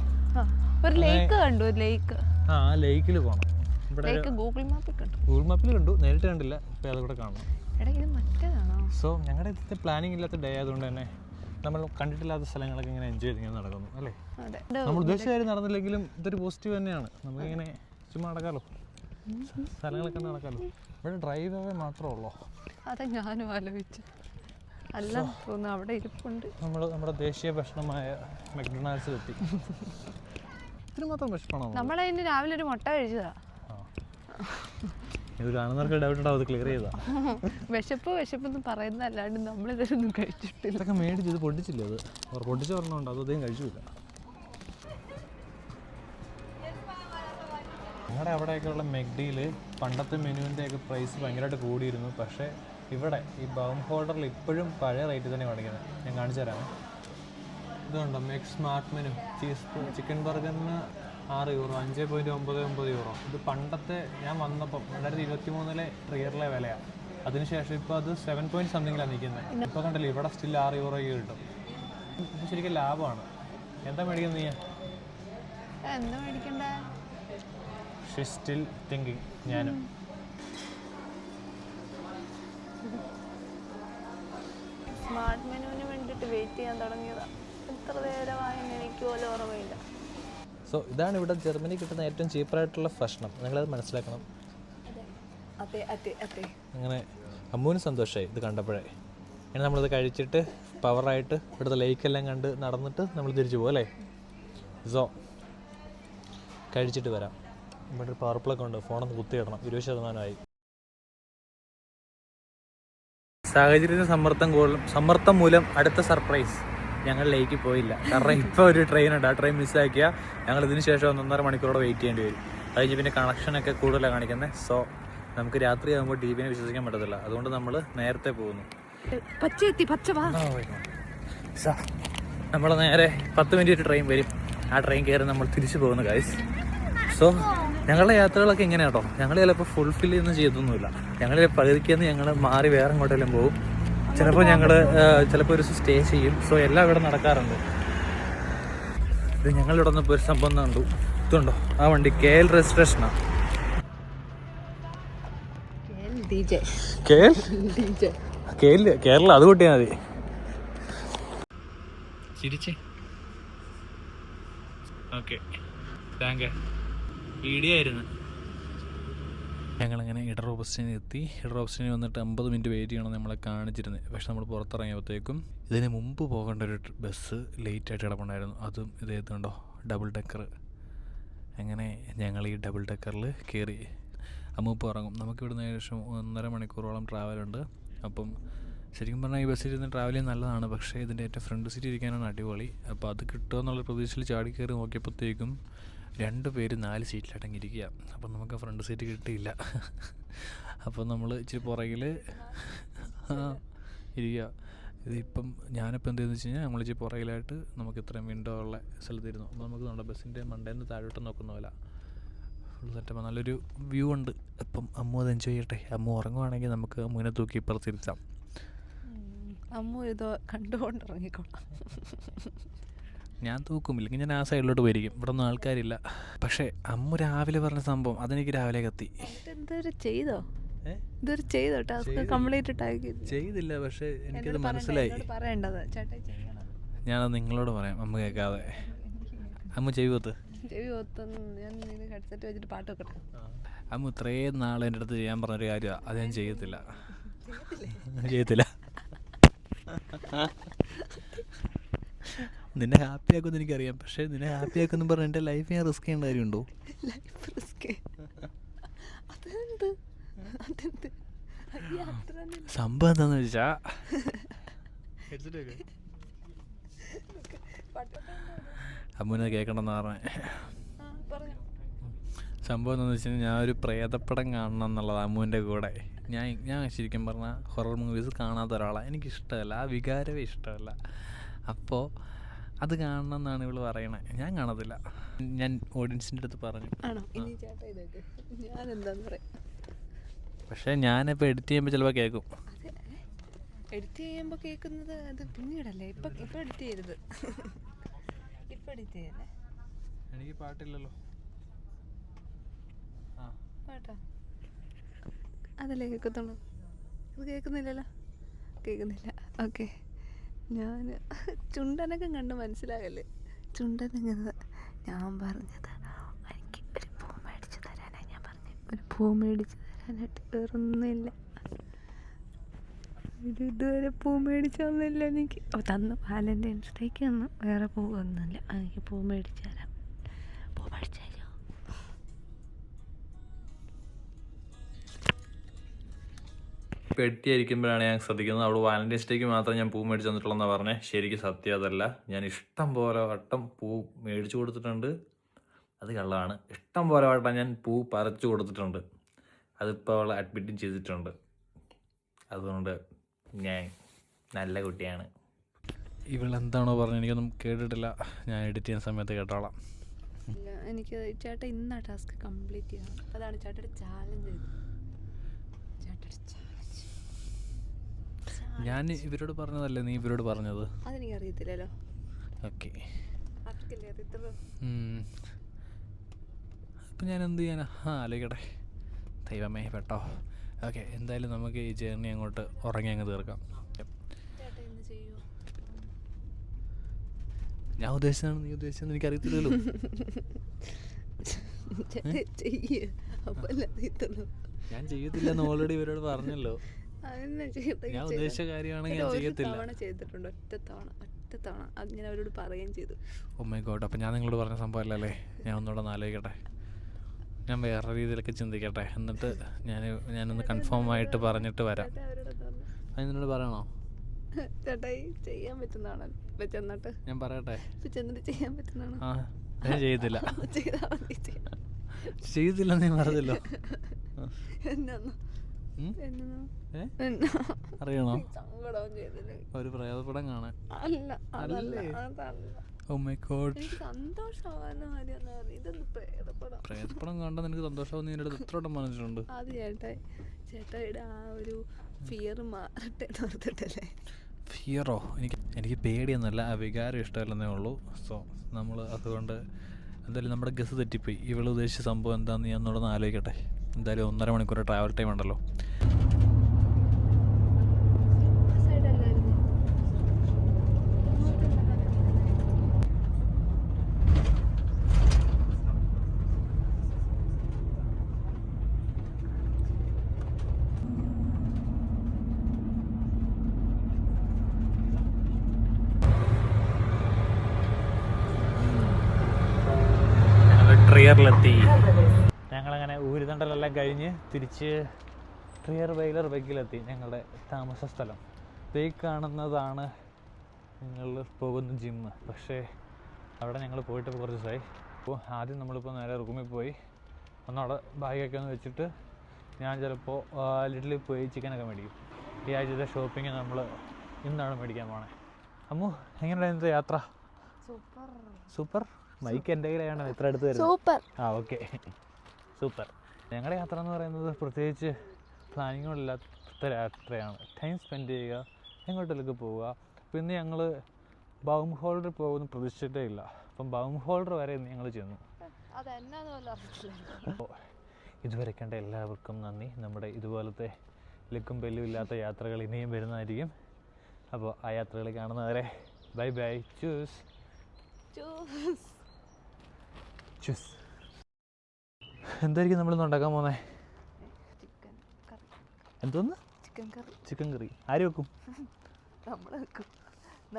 ഒരു ലേക്ക് കണ്ടു, ഒരു ലേക്ക്. ആ ലേക്കിൽ പോകണം. ഇവിടെ ഗൂഗിൾ മാപ്പിൽ കണ്ടു, നേരിട്ട് കണ്ടില്ല. ഇപ്പോൾ അതുകൂടെ കാണണം. മറ്റേതാണോ? സോ ഞങ്ങളുടെ ഇന്നത്തെ പ്ലാനിങ് ഇല്ലാത്ത ഡേ ആയതുകൊണ്ട് തന്നെ നമ്മൾ കണ്ടിട്ടില്ലാത്ത സ്ഥലങ്ങളൊക്കെ ഇങ്ങനെ എൻജോയ് ചെയ്ത് നടക്കുന്നു അല്ലേ. നമ്മൾ ഉദ്ദേശിച്ച കാര്യം നടന്നില്ലെങ്കിലും ഇതൊരു പോസിറ്റീവ് തന്നെയാണ്. നമുക്കിങ്ങനെ ചുമ്മാ നടക്കാമല്ലോ, സ്ഥലങ്ങളൊക്കെ നടക്കാമല്ലോ. ഇവിടെ ഡ്രൈവ് അവേ മാത്രമേ ഉള്ളൂ. അതാ ഞാനും ആലോചിച്ചു. അല്ല തോന്നുന്നു അവിടെ ഇരിപ്പുണ്ട്. നമ്മൾ നമ്മുടെ ദേശീയ ഭക്ഷണമായ മെക്ഡൊണാൾഡ്സിൽ എത്തി. ഇതിന് മാത്രം ഭക്ഷണമാണോ? നമ്മളതിന് രാവിലെ ഒരു മുട്ട കഴിച്ചതാ. ഇത് കാണുന്നവർക്ക് ഡൗട്ട് ഉണ്ടാവും, അത് ക്ലിയർ ചെയ്താ. വിശപ്പെന്ന് പറയുന്നതല്ലാണ്ട് നമ്മളിതൊന്നും കഴിച്ചിട്ടില്ല. ഇതൊക്കെ മേടിച്ച് ഇത് പൊട്ടിച്ചില്ല, അത് അവർ പൊട്ടിച്ച് പറഞ്ഞുകൊണ്ട് അത് അദ്ദേഹം കഴിച്ചില്ല. ഞങ്ങളുടെ അവിടെയൊക്കെയുള്ള മെക്ഡിയിൽ പണ്ടത്തെ മെനുവിൻ്റെയൊക്കെ പ്രൈസ് ഭയങ്കരമായിട്ട് കൂടിയിരുന്നു. പക്ഷേ ഇവിടെ ഈ ബൗം ഹോൾഡറിൽ ഇപ്പോഴും പഴയ റേറ്റ് തന്നെ കാണിക്കുന്നത്. ഞാൻ കാണിച്ചു തരാം. ഇതുണ്ടോ മെക്സ് സ്മാർട്ട് മെനു. ചിക്കൻ ബർഗറിന് €6, €5.99. ഇത് പണ്ടത്തെ ഞാൻ വന്നപ്പം 2023 ട്രിയറിലെ വിലയാണ്. അതിനുശേഷം ഇപ്പോൾ അത് 7 സംതിങ്ങിലാണ് നിൽക്കുന്നത്. ഇപ്പോൾ കണ്ടല്ലോ ഇവിടെ സ്റ്റിൽ €6 കിട്ടും. ഇത് ശരിക്കും ലാഭമാണ്. എന്താ മേടിക്കുന്നത് നീ? എന്താ മേടിക്കണ്ടേ? She still thinking. ഞാനും സ്മാർട്ട് മെനുവിന് വേണ്ടിയിട്ട് വെയിറ്റ് ചെയ്യാൻ തുടങ്ങിയതാ. എത്ര നേരമായി എനിക്ക് പോലും ഓർമ്മയില്ല. സോ ഇതാണ് ഇവിടെ ജർമ്മനി കിട്ടുന്ന ഏറ്റവും ചീപ്പറായിട്ടുള്ള ഭക്ഷണം. നിങ്ങളത് മനസ്സിലാക്കണം. അങ്ങനെ അമ്മൂന് സന്തോഷമായി ഇത് കണ്ടപ്പോഴേ. ഇനി നമ്മളിത് കഴിച്ചിട്ട് പവറായിട്ട് ഇവിടുത്തെ ലേക്കെല്ലാം കണ്ട് നടന്നിട്ട് നമ്മൾ തിരിച്ചു പോകും അല്ലേ. സോ കഴിച്ചിട്ട് വരാം. ഇവിടെ ഒരു പവർ പ്ലഗ് ഉണ്ട്, ഫോണൊന്ന് കുത്തിയിടണം. 20% സാഹചര്യത്തിന് സമ്മർദ്ദം മൂലം അടുത്ത സർപ്രൈസ് ഞങ്ങൾ ലേക്ക് പോയില്ല. കാരണം ഇപ്പോൾ ഒരു ട്രെയിൻ ഉണ്ട്, ആ ട്രെയിൻ മിസ്സാക്കിയാൽ ഞങ്ങൾ ഇതിന് ശേഷം 1.5 മണിക്കൂറോടെ വെയിറ്റ് ചെയ്യേണ്ടി വരും. കഴിഞ്ഞ് പിന്നെ കണക്ഷനൊക്കെ കൂടുതലാണ് കാണിക്കുന്നത്. സോ നമുക്ക് രാത്രി ആകുമ്പോൾ ടി വിനെ വിശ്വസിക്കാൻ പറ്റത്തില്ല. അതുകൊണ്ട് നമ്മൾ നേരത്തെ പോകുന്നു. നമ്മൾ നേരെ 10 മിനിറ്റ് ട്രെയിൻ വരും. ആ ട്രെയിൻ കയറി നമ്മൾ തിരിച്ചു പോകുന്നു ഗൈസ്. സോ ഞങ്ങളുടെ യാത്രകളൊക്കെ ഇങ്ങനെ കേട്ടോ. ഞങ്ങൾ ചിലപ്പോൾ ഫുൾഫിൽ ഒന്നും ചെയ്തൊന്നുമില്ല. ഞങ്ങൾ പകുതിക്കെന്ന് ഞങ്ങൾ മാറി വേറെ എങ്ങോട്ടെല്ലാം പോകും. ചിലപ്പോൾ ഞങ്ങൾ ചിലപ്പോൾ ഒരു സ്റ്റേ ചെയ്യും. സോ എല്ലാം ഇവിടെ നടക്കാറുണ്ട്. ഇത് ഞങ്ങളിവിടെ വന്നപ്പോൾ ഒരു സംഭവം കണ്ടു. ഇതുണ്ടോ ആ വണ്ടി? KL രജിസ്ട്രേഷനാണ്. കേരള അത് കൂട്ടിയാൽ മതി. ചിരിച്ചേ. Okay thank you. വീഡിയോ ആയിരുന്നു. ഞങ്ങളങ്ങനെ ഇടർ ഓപ്പോസിറ്റിന് എത്തി. ഇടർ ഓപ്പോസിറ്റിന് വന്നിട്ട് 50 മിനിറ്റ് വെയിറ്റ് ചെയ്യണം നമ്മളെ കാണിച്ചിരുന്നത്. പക്ഷെ നമ്മൾ പുറത്തിറങ്ങിയപ്പോഴത്തേക്കും ഇതിന് മുമ്പ് പോകേണ്ട ഒരു ബസ് ലേറ്റായിട്ട് കിടപ്പുണ്ടായിരുന്നു. അതും ഇതേതുണ്ടോ ഡബിൾ ഡെക്കർ. അങ്ങനെ ഞങ്ങൾ ഈ ഡബിൾ ഡെക്കറിൽ കയറി. അമ്മൂപ്പ് ഇറങ്ങും. നമുക്കിവിടുന്ന് ഏകദേശം 1.5 മണിക്കൂറോളം ട്രാവലുണ്ട്. അപ്പം ശരിക്കും പറഞ്ഞാൽ ഈ ബസ്സിൽ ഇരുന്ന് ട്രാവൽ ചെയ്യാൻ നല്ലതാണ്. പക്ഷേ ഇതിൻ്റെ ഏറ്റവും ഫ്രണ്ട് സീറ്റ് ഇരിക്കാനാണ് അടിപൊളി. അപ്പോൾ അത് കിട്ടുക എന്നുള്ള പ്രതീക്ഷയിൽ ചാടി കയറി നോക്കിയപ്പോഴത്തേക്കും 2 പേര് 4 സീറ്റിലടങ്ങിയിരിക്കുക. അപ്പം നമുക്ക് ഫ്രണ്ട് സീറ്റ് കിട്ടിയില്ല. അപ്പോൾ നമ്മൾ ഇച്ചിരി പുറകിൽ ഇരിക്കുക. ഇതിപ്പം ഞാനിപ്പോൾ എന്തെന്ന് വെച്ച് കഴിഞ്ഞാൽ നമ്മൾ ഇച്ചിരി പുറകിലായിട്ട് നമുക്ക് ഇത്രയും വിൻഡോ ഉള്ള സ്ഥലത്തിരുന്നു. അപ്പോൾ നമുക്ക് നമ്മുടെ ബസ്സിൻ്റെ മണ്ടേന്ന് താഴോട്ട് നോക്കുന്ന പോലെ ഫുൾ സെറ്റപ്പ് നല്ലൊരു വ്യൂ ഉണ്ട്. അപ്പം അമ്മു അത് എൻജോയ് ചെയ്യട്ടെ. അമ്മു ഉറങ്ങുവാണെങ്കിൽ നമുക്ക് അമ്മുവിനെ തൂക്കി ഇപ്പുറത്തിരുത്താം. അമ്മു ഇതോ കണ്ടുകൊണ്ടിറങ്ങിക്കോളാം. ഞാൻ തൂക്കും, ഇല്ലെങ്കിൽ ഞാൻ ആ സൈഡിലോട്ട് പോയിരിക്കും. ഇവിടെ ഒന്നും ആൾക്കാരില്ല. പക്ഷേ അമ്മു രാവിലെ പറഞ്ഞ സംഭവം അതെനിക്ക് രാവിലെ കത്തി. ചെയ്തില്ല, പക്ഷേ എനിക്കത് മനസ്സിലായി. ഞാനത് നിങ്ങളോട് പറയാം, അമ്മ കേൾക്കാതെ. അമ്മ ചെവിവത്ത് അമ്മ ഇത്രയും നാൾ എൻ്റെ അടുത്ത് ചെയ്യാൻ പറഞ്ഞൊരു കാര്യമാണ്. അത് ഞാൻ ചെയ്യത്തില്ല. നിന്നെ ഹാപ്പി ആക്കുമെന്ന് എനിക്കറിയാം. പക്ഷേ നിന്നെ ഹാപ്പി ആക്കുമെന്ന് പറഞ്ഞാൽ എൻ്റെ ലൈഫ് ഞാൻ റിസ്ക് ചെയ്യേണ്ട കാര്യമുണ്ടോ? സംഭവം എന്താന്ന് വെച്ചാ അമ്മൂനെ കേൾക്കണമെന്ന് പറഞ്ഞേ. സംഭവം എന്താണെന്ന് വെച്ച് കഴിഞ്ഞാൽ ഞാൻ ഒരു പ്രേതപ്പടം കാണണം എന്നുള്ളത് അമ്മുവിൻ്റെ കൂടെ. ഞാൻ ശരിക്കും പറഞ്ഞാൽ ഹൊറർ മൂവീസ് കാണാത്ത ഒരാളാണ്. എനിക്കിഷ്ടമല്ല, ആ വികാരമേ ഇഷ്ടമല്ല. അപ്പോൾ അത് കാണണം എന്നാണ് ഇവള് പറയണേ. ഞാൻ കാണത്തില്ല. ഞാൻ ഓഡിയൻസിൻ്റെ അടുത്ത് പറഞ്ഞു. പക്ഷേ ഞാനിപ്പോൾ എഡിറ്റ് ചെയ്യുമ്പോൾ ചിലപ്പോൾ കേൾക്കും. എഡിറ്റ് ചെയ്യുമ്പോൾ കേൾക്കുന്നത് അത് പിന്നീടല്ലേ, ഇപ്പം എഡിറ്റ് ചെയ്യരുത്. ഇപ്പം എഡിറ്റ് ചെയ്യല്ലേ. എനിക്ക് പാട്ടില്ലല്ലോ. പാട്ടാ അതല്ലേ കേൾക്കത്തുള്ളൂ. അത് കേൾക്കുന്നില്ലല്ലോ. കേൾക്കുന്നില്ല. ഓക്കെ. ഞാൻ ചുണ്ടനക്കം കണ്ട് മനസ്സിലാകല്ലേ. ചുണ്ടനങ്ങത് ഞാൻ പറഞ്ഞത് എനിക്ക് ഒരു പൂ മേടിച്ച് തരാനാണ്. ഞാൻ പറഞ്ഞു ഒരു പൂ മേടിച്ച് തരാനായിട്ട്. വേറൊന്നുമില്ല. ഇതുവരെ പൂ മേടിച്ചൊന്നുമില്ല എനിക്ക്. തന്നു വാലന്റൈൻസ് ഡേക്ക് തന്നു. വേറെ പൂവൊന്നുമില്ല. എനിക്ക് പൂ മേടിച്ച് തരാം. പൂ മേടിച്ചു തരുമോ? ഇപ്പോൾ എഡിറ്റിയിരിക്കുമ്പോഴാണ് ഞാൻ ശ്രദ്ധിക്കുന്നത് അവൾ വാലന്റൈൻസ് ഡേക്ക് മാത്രം ഞാൻ പൂ മേടിച്ച് തന്നിട്ടുള്ളതെന്നാണ് പറഞ്ഞത്. ശരിക്കും സത്യം അതല്ല. ഞാൻ ഇഷ്ടം പോലെ വട്ടം പൂ മേടിച്ചു കൊടുത്തിട്ടുണ്ട്. അത് കള്ളമാണ്. ഇഷ്ടം പോലെ വട്ടം ഞാൻ പൂ പറിച്ചു കൊടുത്തിട്ടുണ്ട്. അതിപ്പോൾ അവൾ അഡ്മിറ്റും ചെയ്തിട്ടുണ്ട്. അതുകൊണ്ട് ഞാൻ നല്ല കുട്ടിയാണ്. ഇവളെന്താണോ പറഞ്ഞത് എനിക്കൊന്നും കേട്ടിട്ടില്ല. ഞാൻ എഡിറ്റ് ചെയ്യുന്ന സമയത്ത് കേട്ടോളാം. ഇല്ല, എനിക്ക് ചേട്ടാ ഇന്ന് ആ ടാസ്ക് കംപ്ലീറ്റ് ചെയ്യണം. അതാണ് ചേട്ടയുടെ ചാലഞ്ച്. ഞാൻ ഇവരോട് പറഞ്ഞതല്ലേ നീ ഇവരോട് പറഞ്ഞത്? അതെനിക്ക് അറിയത്തില്ലല്ലോ. ഓക്കെ. അറിയത്തുള്ളൂ. അപ്പം ഞാൻ എന്ത് ചെയ്യാനാ? ആലോചിക്കട്ടെ. ദൈവമേ പെട്ടോ. ഓക്കെ, എന്തായാലും നമുക്ക് ഈ ജേർണി അങ്ങോട്ട് ഉറങ്ങി അങ്ങ് തീർക്കാം. ഞാൻ ഉദ്ദേശിച്ചാണ് നീ ഉദ്ദേശിച്ചെന്ന് എനിക്കറിയത്തില്ലല്ലോ. ഞാൻ ചെയ്യത്തില്ലെന്ന് ഓൾറെഡി ഇവരോട് പറഞ്ഞല്ലോ. ഞാൻ ഉദ്ദേശിച്ച കാര്യമാണെങ്കിൽ ഞാൻ ചെയ്യത്തില്ല. ഒറ്റ തവണ അങ്ങനെ അവരോട് പറയുകയും ചെയ്തു. Oh my God. അപ്പം ഞാൻ നിങ്ങളോട് പറഞ്ഞ സംഭവമല്ലേ. ഞാൻ ഒന്നുകൂടെ ഒന്ന് ആലോചിക്കട്ടെ. ഞാൻ വേറെ രീതിയിലൊക്കെ ചിന്തിക്കട്ടെ. എന്നിട്ട് ഞാനൊന്ന് കൺഫേം ആയിട്ട് പറഞ്ഞിട്ട് വരാം. അത് നിന്നോട് പറയണോ? ചേട്ടായി ചെയ്യാൻ പറ്റുന്നതാണ്. ചെന്നിട്ട് ഞാൻ പറയട്ടെ. ചെന്നിട്ട് ചെയ്യാൻ പറ്റുന്നതാണ്. ഞാൻ ചെയ്യത്തില്ല. ചെയ്തില്ലെന്ന് ഞാൻ പറഞ്ഞല്ലോ. അറിയണോ? ഒരു പ്രേതപ്പടം കാണാൻ. ഓ മൈ ഗോഡ്. പ്രേതപ്പടം കണ്ടാൽ നിനക്ക് സന്തോഷമാവുന്ന എൻ്റെ അടുത്ത് എത്ര വട്ടം പറഞ്ഞിട്ടുണ്ട്. അത് ചേട്ടായിയുടെ ആ ഒരു ഫിയർ മാറട്ടെ എന്ന് ഓർത്തിട്ടല്ലേ. ഫിയറോ? എനിക്ക് പേടിയൊന്നുമല്ല, ആ വികാരം ഇഷ്ടമല്ലെന്നേ ഉള്ളൂ. സോ നമ്മൾ അതുകൊണ്ട് എന്തായാലും നമ്മുടെ ഗസ് തെറ്റിപ്പോയി. ഇവൾ ഉദ്ദേശിച്ച സംഭവം എന്താണെന്ന് ഞാൻ ഒന്നുകൂടെ ആലോചിക്കട്ടെ. എന്തായാലും 1.5 മണിക്കൂർ ട്രാവൽ ടൈം ഉണ്ടല്ലോ. ട്രിയറിലെത്തി. ഞങ്ങളങ്ങനെ ഊരുതണ്ടലെല്ലാം കഴിഞ്ഞ് തിരിച്ച് ട്രിയർ വൈലർ ബെഗിലെത്തി. ഞങ്ങളുടെ താമസ സ്ഥലം ഈ കാണുന്നതാണ്. ഞങ്ങൾ പോകുന്ന ജിമ്മ്. പക്ഷേ അവിടെ ഞങ്ങൾ പോയിട്ട് കുറച്ച് ദിവസമായി. അപ്പോൾ ആദ്യം നമ്മളിപ്പോൾ നേരെ റൂമിൽ പോയി ഒന്നവിടെ ബാഗൊക്കെ ഒന്ന് വെച്ചിട്ട് ഞാൻ ചിലപ്പോൾ ലിറ്റിൽ പോയി ചിക്കനൊക്കെ മേടിക്കും. ഈ ആഴ്ചത്തെ ഷോപ്പിംഗ് നമ്മൾ ഇന്നാണ് മേടിക്കാൻ പോണേ. അമ്മു, എങ്ങനെയുണ്ടായിരുന്നു യാത്ര? സൂപ്പർ. മൈക്ക് എൻ്റെ കയ്യിലാണ് എത്ര അടുത്ത് വരുന്നത്. Okay, super. ഞങ്ങളുടെ യാത്ര എന്ന് പറയുന്നത് പ്രത്യേകിച്ച് പ്ലാനിങ്ങുകളില്ലാത്ത യാത്രയാണ്. ടൈം സ്പെൻഡ് ചെയ്യുക, എങ്ങോട്ടേക്ക് പോവുക. പിന്നെ ഞങ്ങൾ ബൗം ഹോൾഡർ പോകുന്ന പ്രതീക്ഷിച്ചിട്ടേ ഇല്ല. അപ്പം ബൗം ഹോൾഡർ വരെ ഞങ്ങൾ ചെന്നു. അപ്പോൾ ഇതുവരെ കണ്ട എല്ലാവർക്കും നന്ദി. നമ്മുടെ ഇതുപോലത്തെ ലിക്കും ബെല്ലും ഇല്ലാത്ത യാത്രകൾ ഇനിയും വരുന്നതായിരിക്കും. അപ്പോൾ ആ യാത്രകൾ കാണുന്നവരെ ബൈ ബൈ. ചൂസ്. എന്തായിരിക്കും നമ്മളിന്ന് ഉണ്ടാക്കാൻ പോകുന്നത്? എന്തോന്ന്? ചിക്കൻ കറി. ആര് വെക്കും?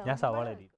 ഞാൻ സവാള അരിയും.